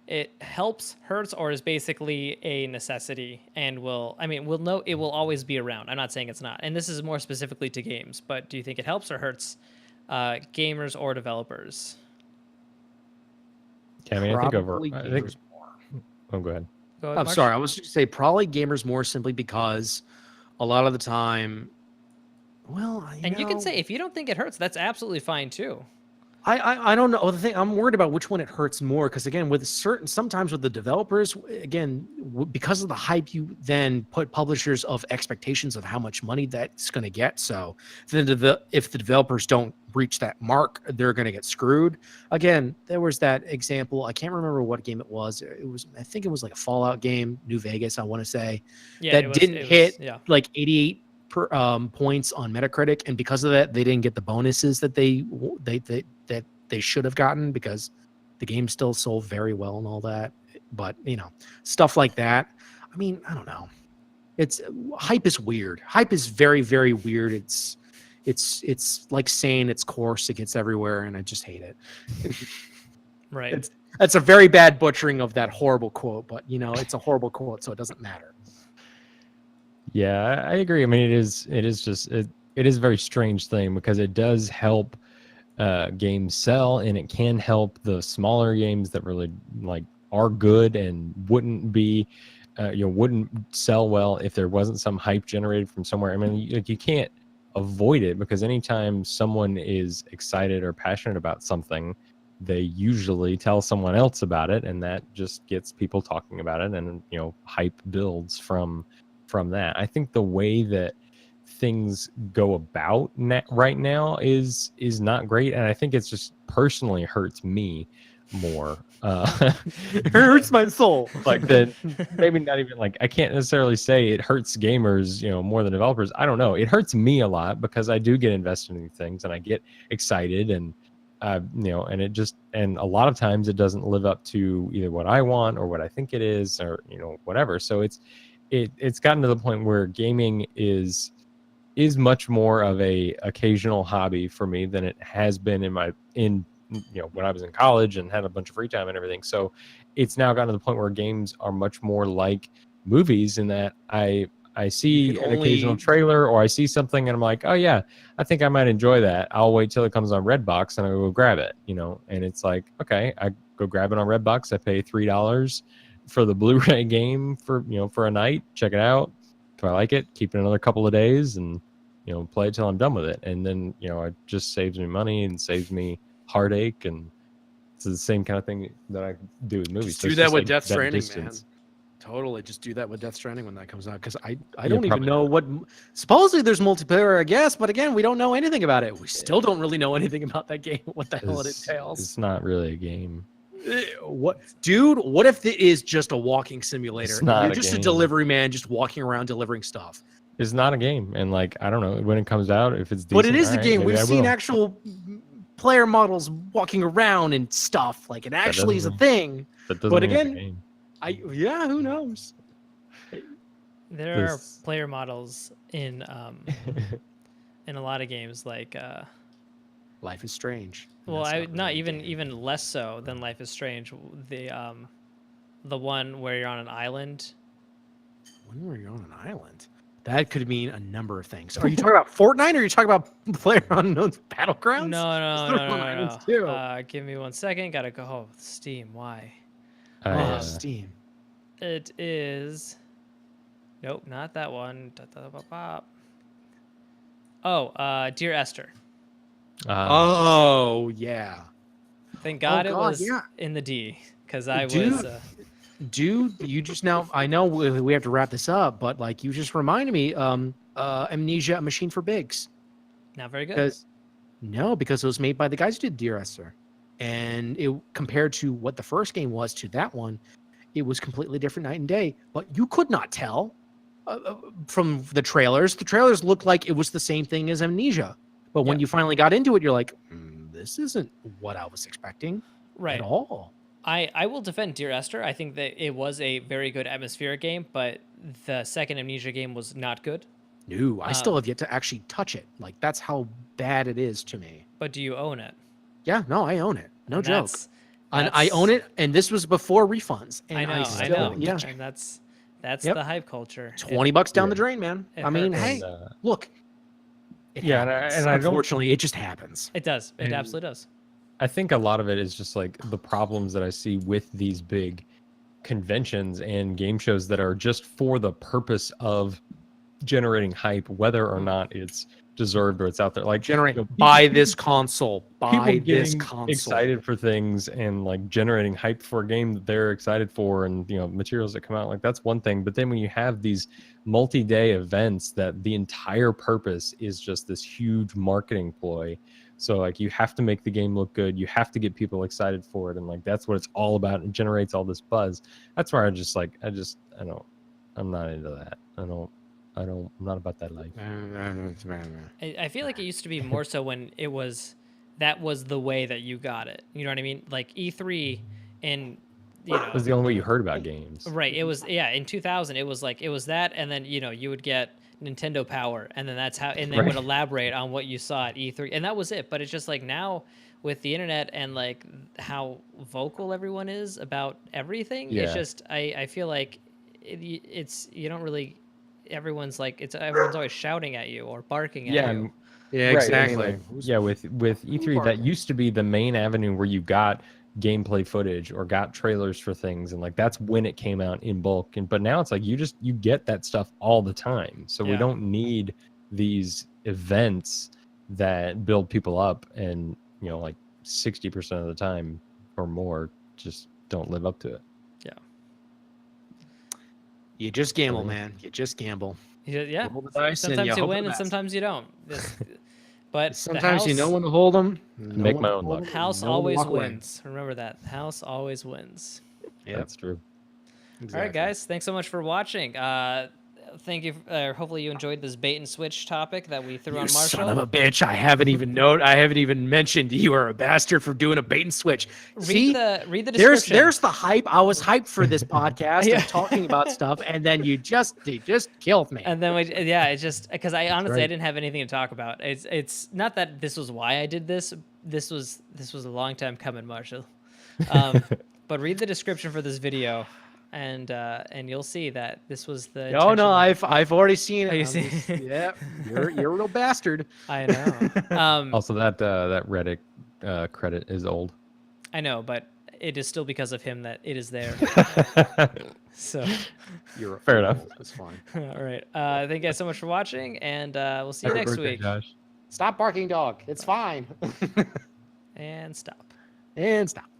S2: it helps, hurts, or is basically a necessity and we'll know it will always be around? I'm not saying it's not, and this is more specifically to games. But do you think it helps or hurts gamers or developers?
S3: Yeah, I mean, I think
S1: Probably
S3: I think.
S1: gamers more.
S3: Oh, go ahead.
S2: Go ahead,
S1: I'm
S2: Marsh.
S1: sorry. I was going to say probably gamers more simply because a lot of the time, well,
S2: And you can say if you don't think it hurts, that's absolutely fine too.
S1: I don't know. The thing I'm worried about which one it hurts more because again, with sometimes with the developers, again, because of the hype, you then put publishers of expectations of how much money that's going to get. So then if the developers don't reach that mark, they're going to get screwed. Again, there was that example. I can't remember what game it was. I think it was like a Fallout game, New Vegas. I want to say that didn't hit like 88 points on Metacritic, and because of that, they didn't get the bonuses that they should have gotten because the game still sold very well and all that. But stuff like that. I mean, I don't know. It's hype is weird. Hype is very, very weird. It's like saying it's coarse. It gets everywhere, and I just hate it.
S2: Right.
S1: That's a very bad butchering of that horrible quote, but it's a horrible quote, so it doesn't matter.
S3: Yeah, I agree. I mean, it is a very strange thing because it does help games sell, and it can help the smaller games that really are good and wouldn't be wouldn't sell well if there wasn't some hype generated from somewhere. I mean, you can't avoid it because anytime someone is excited or passionate about something, they usually tell someone else about it, and that just gets people talking about it, and hype builds from that. I think the way that things go about right now is not great, and I think it's just personally hurts me more.
S1: It hurts my soul.
S3: Like that, maybe not even I can't necessarily say it hurts gamers, more than developers. I don't know. It hurts me a lot because I do get invested in things and I get excited and and a lot of times it doesn't live up to either what I want or what I think it is or whatever. So it's gotten to the point where gaming is much more of a occasional hobby for me than it has been when I was in college and had a bunch of free time and everything. So it's now gotten to the point where games are much more like movies in that I see an occasional trailer or I see something and I'm like, oh yeah, I think I might enjoy that. I'll wait till it comes on Redbox and I go grab it, and it's like, okay, I go grab it on Redbox. I pay $3 for the Blu-ray game for a night, check it out. If I like it, keep it another couple of days and play it till I'm done with it. And then it just saves me money and saves me heartache, and it's the same kind of thing that I do with movies.
S1: Just do that with Death Stranding, man. Totally, just do that with Death Stranding when that comes out, because I don't even know what. Supposedly there's multiplayer, I guess, but again, we don't know anything about it. We still don't really know anything about that game. What the hell it entails?
S3: It's not really a game.
S1: What, dude? What if it is just a walking simulator? You're just a delivery man, just walking around delivering stuff.
S3: It's not a game, and I don't know when it comes out if it's decent.
S1: But it is a game. We've seen actual player models walking around and stuff. It actually is a thing. But again, who knows?
S2: There are player models in in a lot of games
S1: Life is Strange.
S2: Well, not even less so than Life is Strange. The one where you're on an island.
S1: When were you on an island? That could mean a number of things. Are you talking about Fortnite, or are you talking about PlayerUnknown's Battlegrounds?
S2: No. Give me 1 second. Gotta go. Oh, Steam. Why?
S1: Steam.
S2: It is. Nope, not that one. Dear Esther.
S1: Oh yeah.
S2: Thank God it was in the D, because I was.
S1: Dude, you just now. I know we have to wrap this up, but you just reminded me. Amnesia: A Machine for Bigs.
S2: Not very good.
S1: Because it was made by the guys who did Dear Esther, and it compared to what the first game was to that one, it was completely different night and day. But you could not tell from the trailers looked like it was the same thing as Amnesia. But when you finally got into it, you're like, this isn't what I was expecting at all.
S2: I will defend Dear Esther. I think that it was a very good atmospheric game, but the second Amnesia game was not good.
S1: No, I still have yet to actually touch it. Like, that's how bad it is to me.
S2: But do you own it?
S1: Yeah, no, I own it. No
S2: And
S1: joke. And I own it, and this was before refunds. And
S2: I know.
S1: Yeah.
S2: And that's the hype culture.
S1: $20 down the drain, man. I mean, hey, look.
S3: And I don't.
S1: Unfortunately, it just happens.
S2: It does. It absolutely does.
S3: I think a lot of it is just like the problems that I see with these big conventions and game shows that are just for the purpose of generating hype, whether or not it's deserved or it's out there. Like,
S1: buy this console, buy this
S3: getting
S1: console.
S3: excited for things and like generating hype for a game that they're excited for, and materials that come out, like that's one thing. But then when you have these multi-day events that the entire purpose is just this huge marketing ploy, so like you have to make the game look good, you have to get people excited for it, and like that's what it's all about, and generates all this buzz. That's where I'm not into that. I'm not about that life.
S2: I feel like it used to be more so when that was the way that you got it. You know what I mean? Like E3 and
S3: it was the only way you heard about games.
S2: Right. It was in 2000 it was that, and then you would get Nintendo Power, and then that's how, and they would elaborate on what you saw at E3, and that was it. But it's just like now with the internet and like how vocal everyone is about everything, it's just I feel like it's you don't really, everyone's always shouting at you or barking at you.
S1: Yeah, exactly.
S3: With E3, that used to be the main avenue where you got gameplay footage or got trailers for things, and like that's when it came out in bulk. But now it's like you get that stuff all the time, so we don't need these events that build people up, and like 60% of the time or more just don't live up to it.
S1: You just gamble, man. You just gamble.
S2: Yeah. Sometimes you win and sometimes you don't. But
S1: sometimes you know when to hold them.
S3: Make my own luck.
S2: House always wins. Remember that. House always wins.
S3: Yeah, that's true.
S2: Exactly. All right, guys. Thanks so much for watching. Thank you. Hopefully you enjoyed this bait and switch topic that we threw on Marshall.
S1: Son of a bitch! I haven't even mentioned you are a bastard for doing a bait and switch.
S2: Read the description.
S1: There's the hype. I was hyped for this podcast and talking about stuff, and then you just killed me.
S2: And then it's just because I honestly I didn't have anything to talk about. It's not that this was why I did this. This was a long time coming, Marshall. But read the description for this video. And you'll see that this was the.
S1: Oh no, I've already seen it.
S2: You see?
S1: Yeah, you're a real bastard.
S2: I know.
S3: Also, that Reddit credit is old.
S2: I know, but it is still because of him that it is there. So,
S3: you're fair enough.
S1: That's fine.
S2: All right. Thank you guys so much for watching, and we'll see you next week.
S3: Josh.
S1: Stop barking, dog. It's fine.
S2: And stop.
S1: And stop.